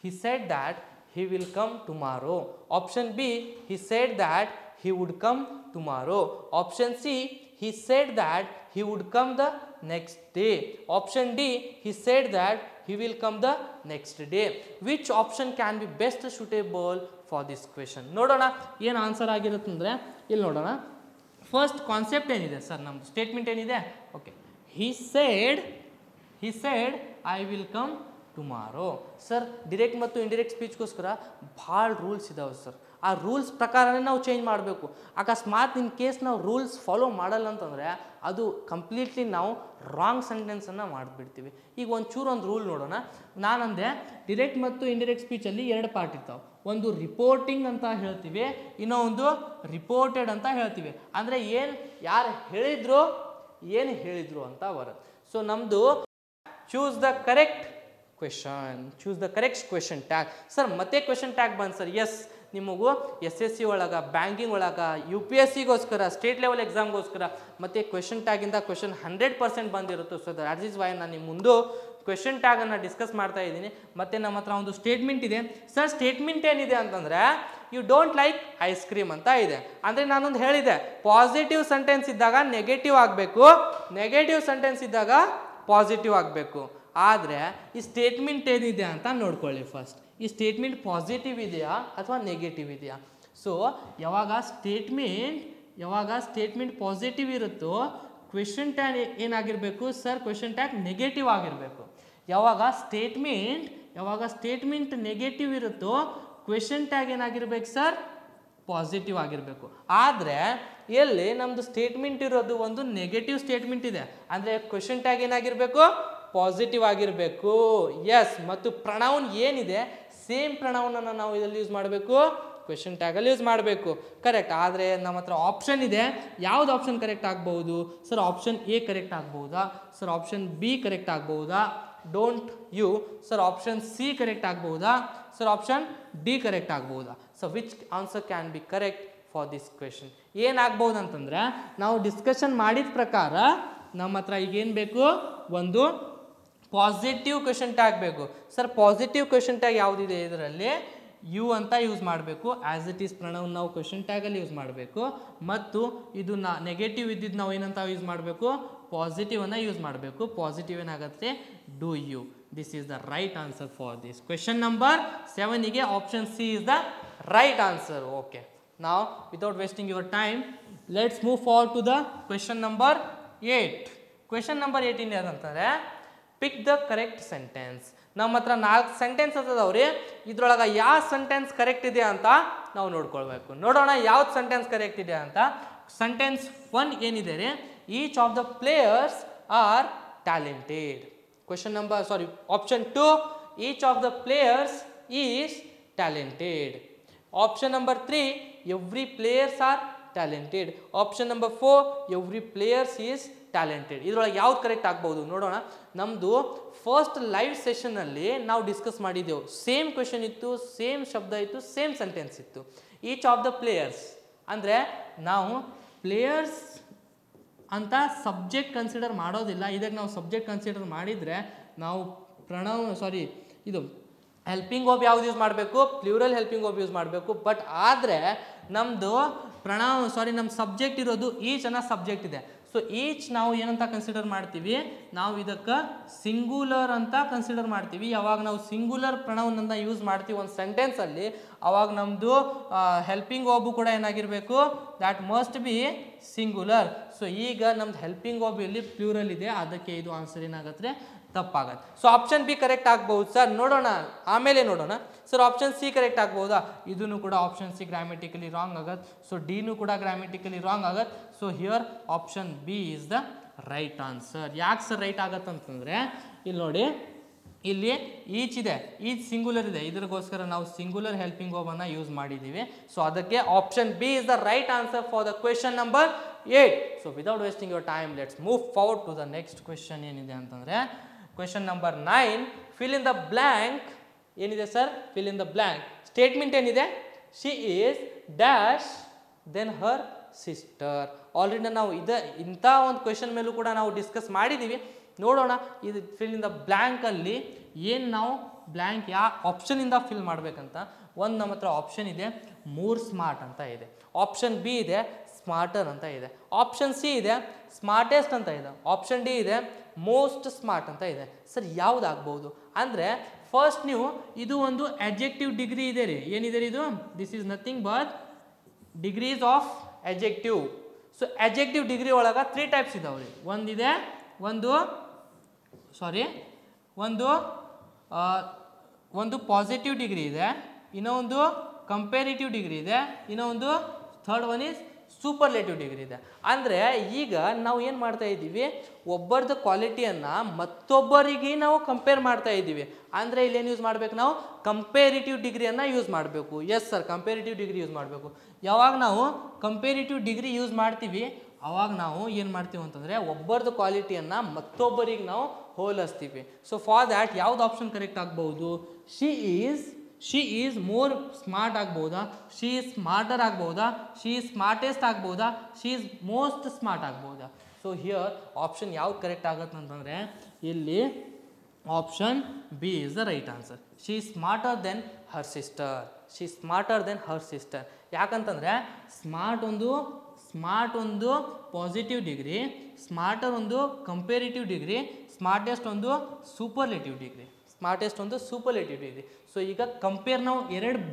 he said that he will come tomorrow. Option B, he said that he would come tomorrow. Option C, he said that he would come the next day. Option D, he said that he will come the next day. Which option can be best suitable for this question? ನೋಡೋಣ ಏನು answer ಆಗಿರುತ್ತೆ ಅಂದರೆ ಇಲ್ಲಿ ನೋಡೋಣ. First concept ಏನಿದೆ sir, ನಮ್ಮದು statement ಏನಿದೆ? Okay, he said I will come tomorrow. Sir direct ಮತ್ತು ಇಂಡಿರೆಕ್ಟ್ ಸ್ಪೀಚ್ಗೋಸ್ಕರ ಭಾಳ ರೂಲ್ಸ್ ಇದಾವೆ ಸರ್. ಆ ರೂಲ್ಸ್ ಪ್ರಕಾರನೇ ನಾವು ಚೇಂಜ್ ಮಾಡಬೇಕು. ಅಕಸ್ಮಾತ್ ಇನ್ ಕೇಸ್ ನಾವು ರೂಲ್ಸ್ ಫಾಲೋ ಮಾಡಲ್ಲ ಅಂತಂದರೆ ಅದು ಕಂಪ್ಲೀಟ್ಲಿ ನಾವು ರಾಂಗ್ ಸೆಂಟೆನ್ಸನ್ನು ಮಾಡಿಬಿಡ್ತೀವಿ. ಈಗ ಒಂದು ರೂಲ್ ನೋಡೋಣ. ನಾನಂದೆ ಡಿರೆಕ್ಟ್ ಮತ್ತು ಇಂಡಿರೆಕ್ಟ್ ಸ್ಪೀಚಲ್ಲಿ 2 ಪಾರ್ಟ್ ಇರ್ತಾವೆ. ಒಂದು ರಿಪೋರ್ಟಿಂಗ್ ಅಂತ ಹೇಳ್ತೀವಿ, ಇನ್ನೊಂದು ರಿಪೋರ್ಟೆಡ್ ಅಂತ ಹೇಳ್ತೀವಿ. ಅಂದರೆ ಯಾರು ಹೇಳಿದ್ರು ಅಂತ ಬರುತ್ತೆ. ಸೊ ನಮ್ಮದು choose the correct question tag. Sir ಮತ್ತೆ ಕ್ವೆಶನ್ ಟ್ಯಾಗ್ ಬಂದು ಸರ್. ಎಸ್, ನಿಮಗೂ SSC ಒಳಗೆ, ಬ್ಯಾಂಕಿಂಗ್ ಒಳಗೆ, UPSCಗೋಸ್ಕರ, ಸ್ಟೇಟ್ ಲೆವೆಲ್ ಎಕ್ಸಾಮ್ಗೋಸ್ಕರ ಮತ್ತು ಕ್ವೆಶನ್ ಟ್ಯಾಗಿಂದ ಕ್ವೆಶನ್ 100% ಬಂದಿರುತ್ತೆ. ಸೊ ದಟ್ ಈಸ್ ವೈ ನಾನು ನಿಮ್ಮ ಮುಂದೆ ಕ್ವೆಶನ್ ಟ್ಯಾಗನ್ನು ಡಿಸ್ಕಸ್ ಮಾಡ್ತಾ ಇದ್ದೀನಿ. ಮತ್ತು ನಮ್ಮ ಹತ್ರ ಒಂದು ಸ್ಟೇಟ್ಮೆಂಟ್ ಇದೆ ಸರ್. ಸ್ಟೇಟ್ಮೆಂಟ್ ಏನಿದೆ ಅಂತಂದರೆ you don't like ice cream ಅಂತ ಇದೆ. ಅಂದರೆ ನಾನೊಂದು ಹೇಳಿದೆ, ಪಾಸಿಟಿವ್ ಸೆಂಟೆನ್ಸ್ ಇದ್ದಾಗ ನೆಗೆಟಿವ್ ಆಗಬೇಕು, ನೆಗೆಟಿವ್ ಸೆಂಟೆನ್ಸ್ ಇದ್ದಾಗ ಪಾಸಿಟಿವ್ ಆಗಬೇಕು. ಆದರೆ ಈ ಸ್ಟೇಟ್ಮೆಂಟ್ ಏನಿದೆ ಅಂತ ನೋಡ್ಕೊಳ್ಳಿ ಫಸ್ಟ್. ಈ ಸ್ಟೇಟ್ಮೆಂಟ್ ಪಾಸಿಟಿವ್ ಇದೆಯಾ ಅಥವಾ ನೆಗೆಟಿವ್ ಇದೆಯಾ? ಸೊ ಯಾವಾಗ ಸ್ಟೇಟ್ಮೆಂಟ್ ಪಾಸಿಟಿವ್ ಇರುತ್ತೋ ಕ್ವೆಶನ್ ಟ್ಯಾಗ್ ಏನಾಗಿರಬೇಕು ಸರ್? ಕ್ವೆಶನ್ ಟ್ಯಾಗ್ ನೆಗೆಟಿವ್ ಆಗಿರಬೇಕು. ಯಾವಾಗ ಸ್ಟೇಟ್ಮೆಂಟ್ ನೆಗೆಟಿವ್ ಇರುತ್ತೋ ಕ್ವೆಶನ್ ಟ್ಯಾಗ್ ಏನಾಗಿರ್ಬೇಕು ಸರ್? ಪಾಸಿಟಿವ್ ಆಗಿರಬೇಕು. ಆದರೆ ಎಲ್ಲಿ ನಮ್ಮದು ಸ್ಟೇಟ್ಮೆಂಟ್ ಇರೋದು ಒಂದು ನೆಗೆಟಿವ್ ಸ್ಟೇಟ್ಮೆಂಟ್ ಇದೆ, ಅಂದರೆ ಕ್ವೆಶನ್ ಟ್ಯಾಗ್ ಏನಾಗಿರಬೇಕು? ಪಾಸಿಟಿವ್ ಆಗಿರಬೇಕು. ಎಸ್, ಮತ್ತು ಪ್ರನೌನ್ ಏನಿದೆ ಸೇಮ್ ಪ್ರನೌನನ್ನು ನಾವು ಇದರಲ್ಲಿ ಯೂಸ್ ಮಾಡಬೇಕು, ಕ್ವೆಶನ್ ಟ್ಯಾಗಲ್ಲಿ ಯೂಸ್ ಮಾಡಬೇಕು. ಕರೆಕ್ಟ್. ಆದರೆ ನಮ್ಮ ಹತ್ರ ಆಪ್ಷನ್ ಇದೆ. ಯಾವ್ದು ಆಪ್ಷನ್ ಕರೆಕ್ಟ್ ಆಗ್ಬೋದು ಸರ್? ಆಪ್ಷನ್ ಎ ಕರೆಕ್ಟ್ ಆಗ್ಬೋದಾ ಸರ್? ಆಪ್ಷನ್ ಬಿ ಕರೆಕ್ಟ್ ಆಗ್ಬೋದಾ? Don't you sir? Option C correct ಆಗ್ಬೋದಾ ಸರ್? ಆಪ್ಷನ್ ಡಿ ಕರೆಕ್ಟ್ ಆಗ್ಬೋದಾ? So which answer can be correct for this question? ಏನಾಗ್ಬೋದು ಅಂತಂದರೆ ನಾವು ಡಿಸ್ಕಷನ್ ಮಾಡಿದ ಪ್ರಕಾರ ನಮ್ಮ ಹತ್ರ ಈಗೇನು ಬೇಕು? ಒಂದು ಪಾಸಿಟಿವ್ ಕ್ವೆಶನ್ ಟ್ಯಾಗ್ ಬೇಕು ಸರ್. ಪಾಸಿಟಿವ್ ಕ್ವೆಶನ್ ಟ್ಯಾಗ್ ಯಾವುದಿದೆ ಇದರಲ್ಲಿ? ಯು ಅಂತ ಯೂಸ್ ಮಾಡಬೇಕು. ಆ್ಯಸ್ ಇಟ್ ಈಸ್ ಪ್ರನೌನ್ ನಾವು ಕ್ವೆಶನ್ ಟ್ಯಾಗಲ್ಲಿ ಯೂಸ್ ಮಾಡಬೇಕು. ಮತ್ತು ಇದು ನೆಗೆಟಿವ್ ಇದ್ದಿದ್ದು ನಾವು ಏನಂತ ಯೂಸ್ ಮಾಡಬೇಕು? ಪಾಸಿಟಿವನ್ನು ಯೂಸ್ ಮಾಡಬೇಕು. ಪಾಸಿಟಿವ್ ಏನಾಗುತ್ತೆ? Do you. This is the right answer for this question number 7ಗೆ option C is the right answer. Okay, ನಾವು without wasting your time let's move forward to the question number 8. Question number 8 ಏನಂತಾರೆ? Pick the correct sentence. ನಮ್ಮ ಹತ್ರ 4 sentences ಅದಾವ್ರಿ. ಇದ್ರೊಳಗೆ ಯಾವ sentence correct ಇದೆ ಅಂತ ನಾವು ನೋಡ್ಕೊಳ್ಬೇಕು. ನೋಡೋಣ ಯಾವ್ದು ಸೆಂಟೆನ್ಸ್ ಕರೆಕ್ಟ್ ಇದೆ ಅಂತ. ಸೆಂಟೆನ್ಸ್ 1 ಏನಿದೆ ರೀ? Each of the players are talented. Option 2, each of the players is talented. Option number 3, every players are talented. Option number 4, every players is talented. ಇದರೊಳಗೆ ಯಾವ್ದು ಕರೆಕ್ಟ್ ಆಗ್ಬೋದು ನೋಡೋಣ. ನಮ್ಮದು ಫಸ್ಟ್ ಲೈವ್ ಸೆಷನ್ನಲ್ಲಿ ನಾವು ಡಿಸ್ಕಸ್ ಮಾಡಿದ್ದೆವು. ಸೇಮ್ ಕ್ವೆಶನ್ ಇತ್ತು, same ಶಬ್ದ ಇತ್ತು, ಸೇಮ್ ಸೆಂಟೆನ್ಸ್ ಇತ್ತು. ಈಚ್ ಆಫ್ ದ ಪ್ಲೇಯರ್ಸ್ ಅಂದರೆ ನಾವು ಪ್ಲೇಯರ್ಸ್ ಅಂತ ಸಬ್ಜೆಕ್ಟ್ ಕನ್ಸಿಡರ್ ಮಾಡೋದಿಲ್ಲ. ಇದಕ್ಕೆ ನಾವು ಸಬ್ಜೆಕ್ಟ್ ಕನ್ಸಿಡರ್ ಮಾಡಿದರೆ ನಾವು ಇದು ಹೆಲ್ಪಿಂಗ್ ವರ್ಬ್ ಯಾವ್ದು ಯೂಸ್ ಮಾಡಬೇಕು? ಪ್ಲೂರಲ್ ಹೆಲ್ಪಿಂಗ್ ವರ್ಬ್ ಯೂಸ್ ಮಾಡಬೇಕು. ಬಟ್ ಆದರೆ ನಮ್ಮದು ನಮ್ಮ ಸಬ್ಜೆಕ್ಟ್ ಇರೋದು ಈಚ್ ಅನ್ನೋ ಸಬ್ಜೆಕ್ಟ್ ಇದೆ. ಸೊ ಈಚ್ ನಾವು ಏನಂತ ಕನ್ಸಿಡರ್ ಮಾಡ್ತೀವಿ? ನಾವು ಇದಕ್ಕೆ ಸಿಂಗುಲರ್ ಅಂತ ಕನ್ಸಿಡರ್ ಮಾಡ್ತೀವಿ. ಯಾವಾಗ ನಾವು ಸಿಂಗುಲರ್ ಪ್ರನೌನನ್ನು ಯೂಸ್ ಮಾಡ್ತೀವಿ ಒಂದು ಸೆಂಟೆನ್ಸಲ್ಲಿ, ಅವಾಗ ನಮ್ಮದು ಹೆಲ್ಪಿಂಗ್ ವರ್ಬು ಕೂಡ ಏನಾಗಿರಬೇಕು? That must be singular. So ಈಗ ನಮ್ದು ಹೆಲ್ಪಿಂಗ್ ವರ್ಬ್ ಇಲ್ಲಿ ಪ್ಲೂರಲ್ ಇದೆ, ಅದಕ್ಕೆ ಇದು ಆನ್ಸರ್ ಏನಾಗುತ್ತೆ? ತಪ್ಪಾಗತ್ತೆ. ಸೊ ಆಪ್ಷನ್ ಬಿ ಕರೆಕ್ಟ್ ಆಗ್ಬಹುದು ಸರ್. ನೋಡೋಣ, ಆಮೇಲೆ ನೋಡೋಣ ಸರ್. ಆಪ್ಷನ್ ಸಿ ಕರೆಕ್ಟ್ ಆಗ್ಬೋದಾ? ಇದನ್ನು ಕೂಡ ಆಪ್ಷನ್ ಸಿ ಗ್ರಾಮೆಟಿಕಲಿ ರಾಂಗ್ ಆಗತ್ತೆ. ಸೊ ಡಿನೂ ಕೂಡ ಗ್ರಾಮೆಟಿಕಲಿ ರಾಂಗ್ ಆಗತ್ತೆ. So here option B is the right answer. ಯಾಕೆ ಸರ್ ರೈಟ್ ಆಗತ್ತೆ ಅಂತಂದರೆ ಇಲ್ಲಿ ನೋಡಿ, ಇಲ್ಲಿ ಈಚ್ ಇದೆ, ಈಚ್ ಸಿಂಗುಲರ್ ಇದೆ, ಇದಕ್ಕೋಸ್ಕರ ನಾವು ಸಿಂಗುಲರ್ ಹೆಲ್ಪಿಂಗ್ ವರ್ಬ್ ಅನ್ನ ಯೂಸ್ ಮಾಡಿದ್ದೀವಿ. ಸೊ ಅದಕ್ಕೆ option B is the right answer for the question number 8. So without wasting your time let's move forward to the next question. ಏನಿದೆ ಅಂತಂದ್ರೆ question number 9, fill in the blank. ಏನಿದೆ sir? Fill in the blank. Statement ಏನಿದೆ? She is dash then her sister. Already ನಾವು ಇಂಥ ಒಂದು question ಮೇಲೂ ಕೂಡ ನಾವು ಡಿಸ್ಕಸ್ ಮಾಡಿದ್ದೀವಿ. ನೋಡೋಣ ಇದು ಫಿಲ್ ಇನ್ ದ ಬ್ಲ್ಯಾಂಕಲ್ಲಿ ಏನು ನಾವು ಬ್ಲ್ಯಾಂಕ್ ಯಾವ ಆಪ್ಷನಿಂದ ಫಿಲ್ ಮಾಡಬೇಕಂತ. ಒಂದು ನಮ್ಮ ಹತ್ರ ಆಪ್ಷನ್ ಇದೆ ಮೋರ್ ಸ್ಮಾರ್ಟ್ ಅಂತ ಇದೆ, ಆಪ್ಷನ್ ಬಿ ಇದೆ ಸ್ಮಾರ್ಟರ್ ಅಂತ ಇದೆ, ಆಪ್ಷನ್ ಸಿ ಇದೆ ಸ್ಮಾರ್ಟೆಸ್ಟ್ ಅಂತ ಇದೆ, ಆಪ್ಷನ್ ಡಿ ಇದೆ ಮೋಸ್ಟ್ ಸ್ಮಾರ್ಟ್ ಅಂತ ಇದೆ. ಸರ್ ಯಾವುದಾಗ್ಬೋದು ಅಂದರೆ ಫಸ್ಟ್ ನೀವು ಇದು ಒಂದು ಅಡ್ಜೆಕ್ಟಿವ್ ಡಿಗ್ರಿ ಇದೆ ರೀ. ಏನಿದೆ ಇದು? This is nothing but degrees of adjective. So adjective degree ಒಳಗೆ 3 ಟೈಪ್ಸ್ ಇದಾವೆ ರೀ. ಒಂದು ಪಾಸಿಟಿವ್ ಡಿಗ್ರಿ ಇದೆ, ಇನ್ನೊಂದು ಕಂಪೇರಿಟಿವ್ ಡಿಗ್ರಿ ಇದೆ, ಇನ್ನೊಂದು third one is superlative degree ಇದೆ. ಅಂದರೆ ಈಗ ನಾವು ಏನು ಮಾಡ್ತಾ ಇದ್ದೀವಿ, ಒಬ್ಬರದ್ದು ಕ್ವಾಲಿಟಿಯನ್ನು ಮತ್ತೊಬ್ಬರಿಗೆ ನಾವು ಕಂಪೇರ್ ಮಾಡ್ತಾ ಇದ್ದೀವಿ. ಅಂದರೆ ಇಲ್ಲೇನು ಯೂಸ್ ಮಾಡಬೇಕು ನಾವು? ಕಂಪೇರಿಟಿವ್ ಡಿಗ್ರಿಯನ್ನು ಯೂಸ್ ಮಾಡಬೇಕು. Yes sir, comparative degree use ಮಾಡಬೇಕು. ಯಾವಾಗ ನಾವು ಕಂಪೇರಿಟಿವ್ ಡಿಗ್ರಿ ಯೂಸ್ ಮಾಡ್ತೀವಿ ಅವಾಗ ನಾವು ಏನು ಮಾಡ್ತೀವಿ ಅಂತಂದರೆ ಒಬ್ಬರದ್ದು ಕ್ವಾಲಿಟಿಯನ್ನು ಮತ್ತೊಬ್ಬರಿಗೆ ನಾವು ಹೋಲಿಸ್ತೀವಿ. ಸೊ ಫಾರ್ ದ್ಯಾಟ್ ಯಾವ್ದು ಆಪ್ಷನ್ ಕರೆಕ್ಟ್ ಆಗ್ಬೋದು? ಶಿ ಈಸ್ ಮೋರ್ ಸ್ಮಾರ್ಟ್ ಆಗ್ಬೋದಾ, ಶಿ ಈಸ್ ಸ್ಮಾರ್ಟರ್ ಆಗ್ಬೋದಾ, ಶಿ ಈಸ್ ಸ್ಮಾರ್ಟೆಸ್ಟ್ ಆಗ್ಬೋದಾ, ಶಿ ಈಸ್ ಮೋಸ್ಟ್ ಸ್ಮಾರ್ಟ್ ಆಗ್ಬೋದಾ? ಸೊ ಹಿಯರ್ ಆಪ್ಷನ್ ಯಾವ್ದು ಕರೆಕ್ಟ್ ಆಗುತ್ತೆ ಅಂತಂದರೆ ಇಲ್ಲಿ option B is the right answer. She is smarter than her sister. She is smarter than her sister. ಯಾಕಂತಂದರೆ smart ಒಂದು positive degree, smarter ಒಂದು comparative degree, smartest ಒಂದು superlative degree. So ಈಗ compare ನಾವು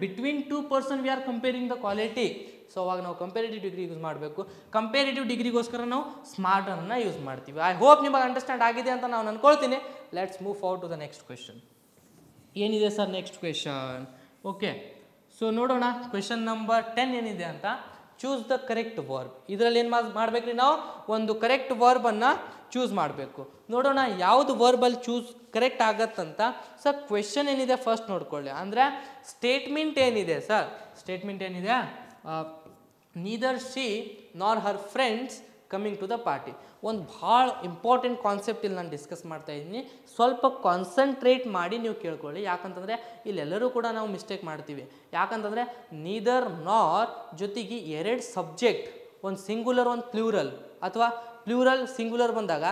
between 2 person we are comparing the quality. So ಅವಾಗ ನಾವು comparative degree use ಮಾಡಬೇಕು. Comparative ಡಿಗ್ರಿಗೋಸ್ಕರ ನಾವು ಸ್ಮಾರ್ಟರನ್ನು ಯೂಸ್ ಮಾಡ್ತೀವಿ. ಐ ಹೋಪ್ ನಿಮಗೆ ಅಂಡರ್ಸ್ಟ್ಯಾಂಡ್ ಆಗಿದೆ ಅಂತ ನಾನು ಅನ್ಕೊಳ್ತೀನಿ. Let's move forward to the next question. ಏನಿದೆ sir next question? Okay, so ನೋಡೋಣ ಕ್ವೆಶನ್ ನಂಬರ್ 10 ಏನಿದೆ ಅಂತ. Choose the correct verb. ಇದರಲ್ಲಿ ಏನು ಮಾಡ್ಬೇಕ್ರಿ ನಾವು? ಒಂದು ಕರೆಕ್ಟ್ ವರ್ಬನ್ನು ಚೂಸ್ ಮಾಡಬೇಕು. ನೋಡೋಣ ಯಾವುದು ವರ್ಬಲ್ಲಿ ಕರೆಕ್ಟ್ ಆಗತ್ತಂತ. ಸರ್ ಕ್ವೆಶನ್ ಏನಿದೆ ಫಸ್ಟ್ ನೋಡ್ಕೊಳ್ಳಿ. ಅಂದರೆ ಸ್ಟೇಟ್ಮೆಂಟ್ ಏನಿದೆ ಸರ್? ಸ್ಟೇಟ್ಮೆಂಟ್ ಏನಿದೆ? Neither she nor her friends coming to the party. ಒಂದು ಭಾಳ ಇಂಪಾರ್ಟೆಂಟ್ ಕಾನ್ಸೆಪ್ಟ್ ಇಲ್ಲಿ ನಾನು ಡಿಸ್ಕಸ್ ಮಾಡ್ತಾ ಇದ್ದೀನಿ. ಸ್ವಲ್ಪ ಕಾನ್ಸಂಟ್ರೇಟ್ ಮಾಡಿ ನೀವು ಕೇಳ್ಕೊಳ್ಳಿ. ಯಾಕಂತಂದರೆ ಇಲ್ಲೆಲ್ಲರೂ ಕೂಡ ನಾವು ಮಿಸ್ಟೇಕ್ ಮಾಡ್ತೀವಿ. ಯಾಕಂತಂದರೆ ನೀದರ್ ನಾರ್ ಜೊತೆಗೆ 2 ಸಬ್ಜೆಕ್ಟ್, ಒಂದು ಸಿಂಗುಲರ್ ಒಂದು ಪ್ಲೂರಲ್, ಅಥವಾ ಪ್ಲೂರಲ್ ಸಿಂಗುಲರ್ ಬಂದಾಗ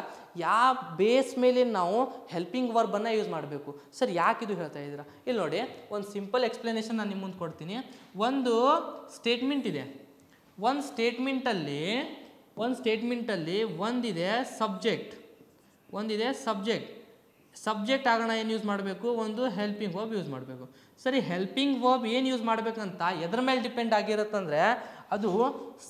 ಯಾವ ಬೇಸ್ ಮೇಲೆ ನಾವು ಹೆಲ್ಪಿಂಗ್ ವರ್ಬನ್ನು ಯೂಸ್ ಮಾಡಬೇಕು. ಸರ್ ಯಾಕಿದು ಹೇಳ್ತಾ ಇದ್ದೀರಾ? ಇಲ್ಲಿ ನೋಡಿ, ಒಂದು ಸಿಂಪಲ್ ಎಕ್ಸ್ಪ್ಲನೇಷನ್ ನಾನು ನಿಮ್ಮ ಮುಂದೆ ಕೊಡ್ತೀನಿ. ಒಂದು ಸ್ಟೇಟ್ಮೆಂಟ್ ಇದೆ. ಒಂದು ಸ್ಟೇಟ್ಮೆಂಟಲ್ಲಿ ಒಂದಿದೆ ಸಬ್ಜೆಕ್ಟ್ ಆಗೋಣ ಏನು ಯೂಸ್ ಮಾಡಬೇಕು? ಒಂದು ಹೆಲ್ಪಿಂಗ್ ವರ್ಬ್ ಯೂಸ್ ಮಾಡಬೇಕು. ಸರಿ, ಹೆಲ್ಪಿಂಗ್ ವರ್ಬ್ ಏನು ಯೂಸ್ ಮಾಡಬೇಕಂತ ಎದ್ರ ಮೇಲೆ ಡಿಪೆಂಡ್ ಆಗಿರುತ್ತಂದರೆ ಅದು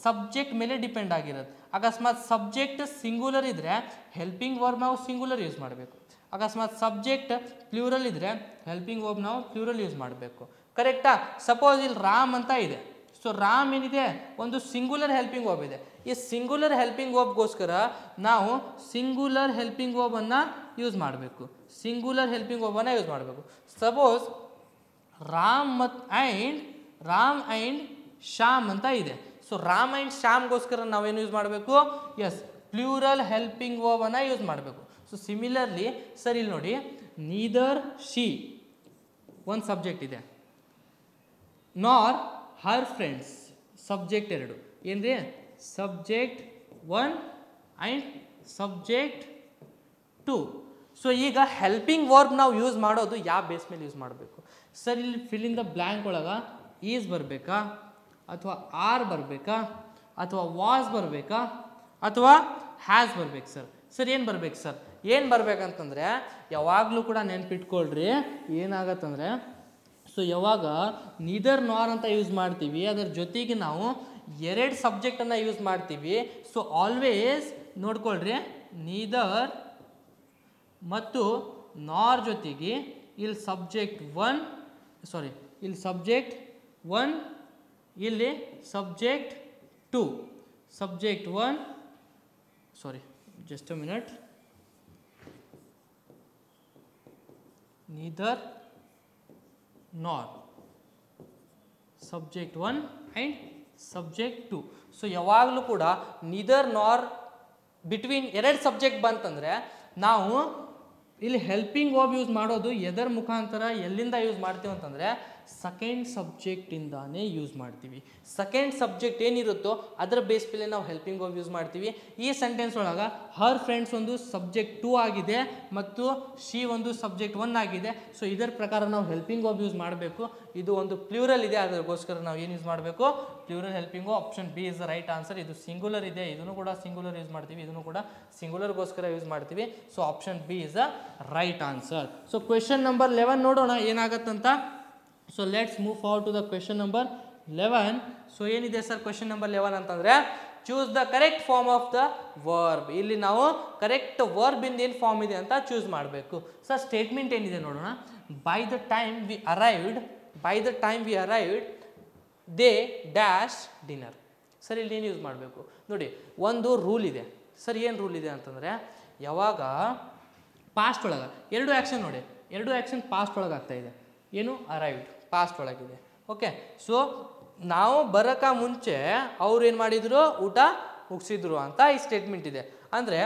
ಸಬ್ಜೆಕ್ಟ್ ಮೇಲೆ ಡಿಪೆಂಡ್ ಆಗಿರುತ್ತೆ. ಅಕಸ್ಮಾತ್ ಸಬ್ಜೆಕ್ಟ್ ಸಿಂಗುಲರ್ ಇದ್ದರೆ ಹೆಲ್ಪಿಂಗ್ ವರ್ಬ್ ನಾವು ಸಿಂಗುಲರ್ ಯೂಸ್ ಮಾಡಬೇಕು. ಅಕಸ್ಮಾತ್ ಸಬ್ಜೆಕ್ಟ್ ಪ್ಲೂರಲ್ ಇದ್ದರೆ ಹೆಲ್ಪಿಂಗ್ ವರ್ಬ್ ನಾವು ಪ್ಲೂರಲ್ ಯೂಸ್ ಮಾಡಬೇಕು. ಕರೆಕ್ಟಾ? ಸಪೋಸ್ ಇಲ್ಲಿ ರಾಮ್ ಅಂತ ಇದೆ. ಸೊ ರಾಮ್ ಏನಿದೆ? ಒಂದು ಸಿಂಗುಲರ್ ಹೆಲ್ಪಿಂಗ್ ವರ್ಬ್ ಇದೆ. ಈ ಸಿಂಗುಲರ್ ಹೆಲ್ಪಿಂಗ್ ವರ್ಬ್ಗೋಸ್ಕರ ನಾವು ಸಿಂಗುಲರ್ ಹೆಲ್ಪಿಂಗ್ ವರ್ಬನ್ನು ಯೂಸ್ ಮಾಡಬೇಕು. ಸಪೋಸ್ ರಾಮ್ ಆ್ಯಂಡ್ ಶ್ಯಾಮ್ ಅಂತ ಇದೆ. ಸೊ ರಾಮ್ ಆ್ಯಂಡ್ ಶ್ಯಾಮ್ಗೋಸ್ಕರ ನಾವೇನು ಯೂಸ್ ಮಾಡಬೇಕು? ಎಸ್, ಪ್ಲೂರಲ್ ಹೆಲ್ಪಿಂಗ್ ವರ್ಬನ್ನು ಯೂಸ್ ಮಾಡಬೇಕು. ಸೊ ಸಿಮಿಲರ್ಲಿ ಸರ್ ಇಲ್ಲಿ ನೋಡಿ, ನೀದರ್ ಶಿ ಒಂದು ಸಬ್ಜೆಕ್ಟ್ ಇದೆ, ನಾರ್ ಹರ್ ಫ್ರೆಂಡ್ಸ್ ಸಬ್ಜೆಕ್ಟ್ 2. ಏನ್ರಿ? Subject 1 and subject 2. ಸೊ ಈಗ ಹೆಲ್ಪಿಂಗ್ ವರ್ಬ್ ನಾವು ಯೂಸ್ ಮಾಡೋದು ಯಾವ ಬೇಸ್ ಮೇಲೆ ಯೂಸ್ ಮಾಡಬೇಕು? ಸರ್ ಇಲ್ಲಿ ಫಿಲ್ ಇನ್ ದ ಬ್ಲ್ಯಾಂಕ್ ಒಳಗೆ ಈಸ್ ಬರಬೇಕಾ, ಅಥವಾ ಆರ್ ಬರಬೇಕಾ, ಅಥವಾ ವಾಸ್ ಬರಬೇಕಾ, ಅಥವಾ ಹ್ಯಾಸ್ ಬರ್ಬೇಕು? ಸರ್ ಏನು ಬರ್ಬೇಕು ಸರ್? ಏನು ಬರ್ಬೇಕಂತಂದರೆ ಯಾವಾಗಲೂ ಕೂಡ ನೆನ್ಪಿಟ್ಕೊಳ್ರಿ, ಏನಾಗತ್ತಂದರೆ ಸೊ ಯಾವಾಗ ನೀದರ್ ನಾರ್ ಅಂತ ಯೂಸ್ ಮಾಡ್ತೀವಿ ಅದರ ಜೊತೆಗೆ ನಾವು 2 ಸಬ್ಜೆಕ್ಟನ್ನು ಯೂಸ್ ಮಾಡ್ತೀವಿ. ಸೊ ಆಲ್ವೇಸ್ ನೋಡ್ಕೊಳ್ರಿ, ನೀದರ್ ಮತ್ತು ನಾರ್ ಜೊತೆಗೆ ಇಲ್ಲಿ ಸಬ್ಜೆಕ್ಟ್ 1, ಇಲ್ಲಿ ಸಬ್ಜೆಕ್ಟ್ 1, ಇಲ್ಲಿ subject 2. Subject 1, just a minute. neither nor, subject 1 and subject 2. So ಯಾವಾಗಲೂ ಕೂಡ ನೀದರ್ ನಾರ್ ಬಿಟ್ವೀನ್ ಎರಡು ಸಬ್ಜೆಕ್ಟ್ ಬಂತಂದರೆ ನಾವು ಇಲ್ಲಿ ಹೆಲ್ಪಿಂಗ್ ವರ್ಬ್ ಯೂಸ್ ಮಾಡೋದು ಎದರ ಮುಖಾಂತರ ಎಲ್ಲಿಂದ ಯೂಸ್ ಮಾಡ್ತೀವಿ ಅಂತಂದರೆ ಸೆಕೆಂಡ್ ಸಬ್ಜೆಕ್ಟಿಂದಾನೇ ಯೂಸ್ ಮಾಡ್ತೀವಿ. ಸೆಕೆಂಡ್ ಸಬ್ಜೆಕ್ಟ್ ಏನಿರುತ್ತೋ ಅದರ ಬೇಸ್ ಮೇಲೆ ನಾವು ಹೆಲ್ಪಿಂಗ್ ವರ್ಬ್ ಯೂಸ್ ಮಾಡ್ತೀವಿ. ಈ ಸೆಂಟೆನ್ಸ್ ಒಳಗೆ ಹರ್ ಫ್ರೆಂಡ್ಸ್ ಒಂದು ಸಬ್ಜೆಕ್ಟ್ 2 ಆಗಿದೆ ಮತ್ತು ಶಿ ಒಂದು ಸಬ್ಜೆಕ್ಟ್ 1 ಆಗಿದೆ. ಸೊ ಇದರ ಪ್ರಕಾರ ನಾವು ಹೆಲ್ಪಿಂಗ್ ವರ್ಬ್ ಯೂಸ್ ಮಾಡಬೇಕು. ಇದು ಒಂದು ಪ್ಲೂರಲ್ ಇದೆ, ಅದಕ್ಕೋಸ್ಕರ ನಾವು ಏನು ಯೂಸ್ ಮಾಡಬೇಕು, plural helping verb. Option B is the right answer. ಇದು ಸಿಂಗುಲರ್ ಇದೆ, ಇದನ್ನು ಕೂಡ ಸಿಂಗುಲರ್ ಯೂಸ್ ಮಾಡ್ತೀವಿ, ಇದನ್ನು ಕೂಡ ಸಿಂಗುಲರ್ಗೋಸ್ಕರ ಯೂಸ್ ಮಾಡ್ತೀವಿ. So option B is the right answer. So question number 11 ನೋಡೋಣ ಏನಾಗತ್ತಂತ. So let's move forward to the question number 11. So ಏನಿದೆ ಸರ್ ಕ್ವೆಶನ್ ನಂಬರ್ 11 ಅಂತಂದರೆ choose the correct form of the verb. ಇಲ್ಲಿ ನಾವು ಕರೆಕ್ಟ್ ವರ್ಬ್ ಇಂದ ಏನು form ಇದೆ ಅಂತ ಚೂಸ್ ಮಾಡಬೇಕು. ಸರ್ ಸ್ಟೇಟ್ಮೆಂಟ್ ಏನಿದೆ ನೋಡೋಣ. By the time we arrived they dash dinner. Sir ಇಲ್ಲಿ ಏನು ಯೂಸ್ ಮಾಡಬೇಕು ನೋಡಿ, ಒಂದು ರೂಲ್ ಇದೆ. ಸರ್ ಏನು ರೂಲ್ ಇದೆ ಅಂತಂದರೆ ಯಾವಾಗ ಪಾಸ್ಟ್ ಒಳಗೆ ಎರಡು ಆ್ಯಕ್ಷನ್ ನೋಡಿ, ಎರಡು ಆ್ಯಕ್ಷನ್ ಪಾಸ್ಟ್ ಒಳಗೆ ಆಗ್ತಾ ಇದೆ. ಏನು ಅರೈವ್ಡ್ ಪಾಸ್ಟ್ ಒಳಗಿದೆ. ಓಕೆ, ಸೊ ನಾವು ಬರೋಕ್ಕೆ ಮುಂಚೆ ಅವ್ರು ಏನು ಮಾಡಿದರು, ಊಟ ಮುಗಿಸಿದ್ರು ಅಂತ ಈ ಸ್ಟೇಟ್ಮೆಂಟ್ ಇದೆ. ಅಂದರೆ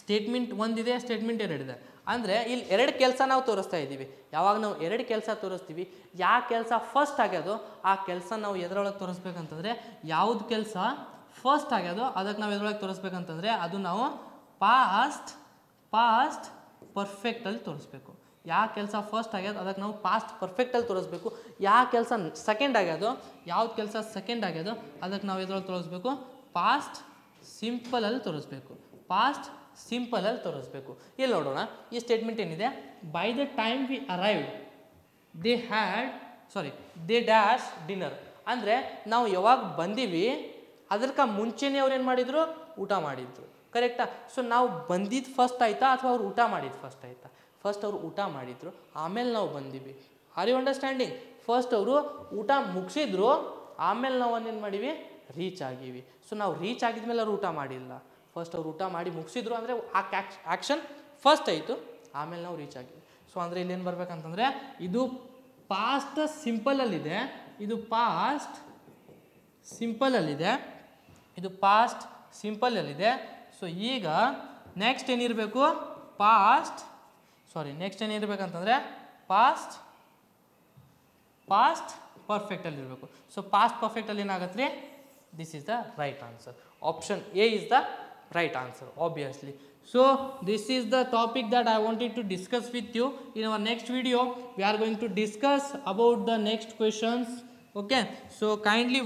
ಸ್ಟೇಟ್ಮೆಂಟ್ ಒಂದಿದೆ, ಸ್ಟೇಟ್ಮೆಂಟ್ ಎರಡಿದೆ. ಅಂದರೆ ಇಲ್ಲಿ ಎರಡು ಕೆಲಸ ನಾವು ತೋರಿಸ್ತಾ ಇದ್ದೀವಿ. ಯಾವಾಗ ನಾವು ಎರಡು ಕೆಲಸ ತೋರಿಸ್ತೀವಿ, ಯಾವ ಕೆಲಸ ಫಸ್ಟ್ ಆಗ್ಯೋದೋ ಆ ಕೆಲಸ ನಾವು ಎದರೊಳಗೆ ತೋರಿಸ್ಬೇಕಂತಂದರೆ, ಯಾವ್ದು ಕೆಲಸ ಫಸ್ಟ್ ಆಗ್ಯೋದೋ ಅದಕ್ಕೆ ನಾವು ಎದರೊಳಗೆ ತೋರಿಸ್ಬೇಕಂತಂದರೆ ಅದು ನಾವು ಪಾಸ್ಟ್ ಪರ್ಫೆಕ್ಟಲ್ಲಿ ತೋರಿಸ್ಬೇಕು. ಯಾವ ಕೆಲಸ ಫಸ್ಟ್ ಆಗ್ಯದ ಅದಕ್ಕೆ ನಾವು ಪಾಸ್ಟ್ ಪರ್ಫೆಕ್ಟಲ್ಲಿ ತೋರಿಸ್ಬೇಕು. ಯಾವ ಕೆಲಸ ಸೆಕೆಂಡ್ ಆಗ್ಯದೋ, ಯಾವ್ದು ಕೆಲಸ ಸೆಕೆಂಡ್ ಆಗ್ಯದೋ ಅದಕ್ಕೆ ನಾವು ಎದ್ರೊಳಗೆ ತೋರಿಸ್ಬೇಕು, ಪಾಸ್ಟ್ ಸಿಂಪಲಲ್ಲಿ ತೋರಿಸ್ಬೇಕು. ಪಾಸ್ಟ್ ಸಿಂಪಲಲ್ಲಿ ತೋರಿಸ್ಬೇಕು. ಇಲ್ಲಿ ನೋಡೋಣ, ಈ ಸ್ಟೇಟ್ಮೆಂಟ್ ಏನಿದೆ, by the time we arrived they dash dinner. ಅಂದರೆ ನಾವು ಯಾವಾಗ ಬಂದೀವಿ ಅದಕ್ಕೆ ಮುಂಚೆನೇ ಅವ್ರು ಏನು ಮಾಡಿದರು, ಊಟ ಮಾಡಿದ್ರು. ಕರೆಕ್ಟಾ? ಸೊ ನಾವು ಬಂದಿದ್ದು ಫಸ್ಟ್ ಆಯಿತಾ ಅಥವಾ ಅವ್ರು ಊಟ ಮಾಡಿದ್ದು ಫಸ್ಟ್ ಆಯಿತಾ? ಫಸ್ಟ್ ಅವರು ಊಟ ಮಾಡಿದ್ರು, ಆಮೇಲೆ ನಾವು ಬಂದೀವಿ. Are you understanding? ಫಸ್ಟ್ ಅವರು ಊಟ ಮುಗಿಸಿದ್ರು, ಆಮೇಲೆ ನಾವು ಏನು ಮಾಡೀವಿ, ರೀಚ್ ಆಗೀವಿ. ಸೊ ನಾವು ರೀಚ್ ಆಗಿದ್ಮೇಲೆ ಅವ್ರು ಊಟ ಮಾಡಿಲ್ಲ, ಫಸ್ಟ್ ಅವ್ರು ಊಟ ಮಾಡಿ ಮುಗಿಸಿದ್ರು. ಅಂದರೆ ಆ ಆ್ಯಕ್ಷನ್ ಫಸ್ಟ್ ಆಯಿತು, ಆಮೇಲೆ ನಾವು ರೀಚ್ ಆಗಿವಿ. ಸೊ ಅಂದರೆ ಇಲ್ಲೇನು ಬರ್ಬೇಕಂತಂದರೆ ಇದು ಪಾಸ್ಟ್ ಸಿಂಪಲಲ್ಲಿದೆ, ಇದು ಪಾಸ್ಟ್ ಸಿಂಪಲಲ್ಲಿದೆ, ಇದು ಪಾಸ್ಟ್ ಸಿಂಪಲಲ್ಲಿದೆ. ಸೊ ಈಗ ನೆಕ್ಸ್ಟ್ ಏನಿರಬೇಕು, ನೆಕ್ಸ್ಟ್ ಏನಿರಬೇಕಂತಂದರೆ ಪಾಸ್ಟ್ ಪರ್ಫೆಕ್ಟಲ್ಲಿ ಇರಬೇಕು. ಸೊ ಪಾಸ್ಟ್ ಪರ್ಫೆಕ್ಟಲ್ಲಿ ಏನಾಗತ್ತೆ ರೀ, this is the right answer. Option A is the right answer, obviously. So this is the topic that I wanted to discuss with you. In our next video we are going to discuss about the next questions. Okay, so kindly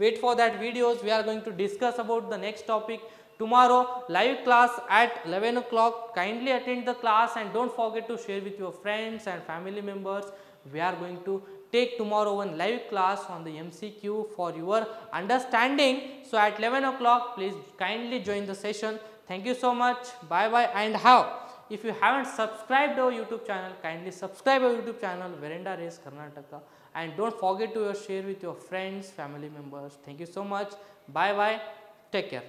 wait for that videos. We are going to discuss about the next topic tomorrow. Live class at 11 o'clock. Kindly attend the class and don't forget to share with your friends and family members. We are going to take tomorrow one live class on the MCQ for your understanding. So at 11 o'clock, please kindly join the session. Thank you so much. Bye bye. And if you haven't subscribed our YouTube channel, kindly subscribe our YouTube channel, Verenda Race Karnataka, and don't forget to share with your friends, family members. Thank you so much. Bye bye. Take care.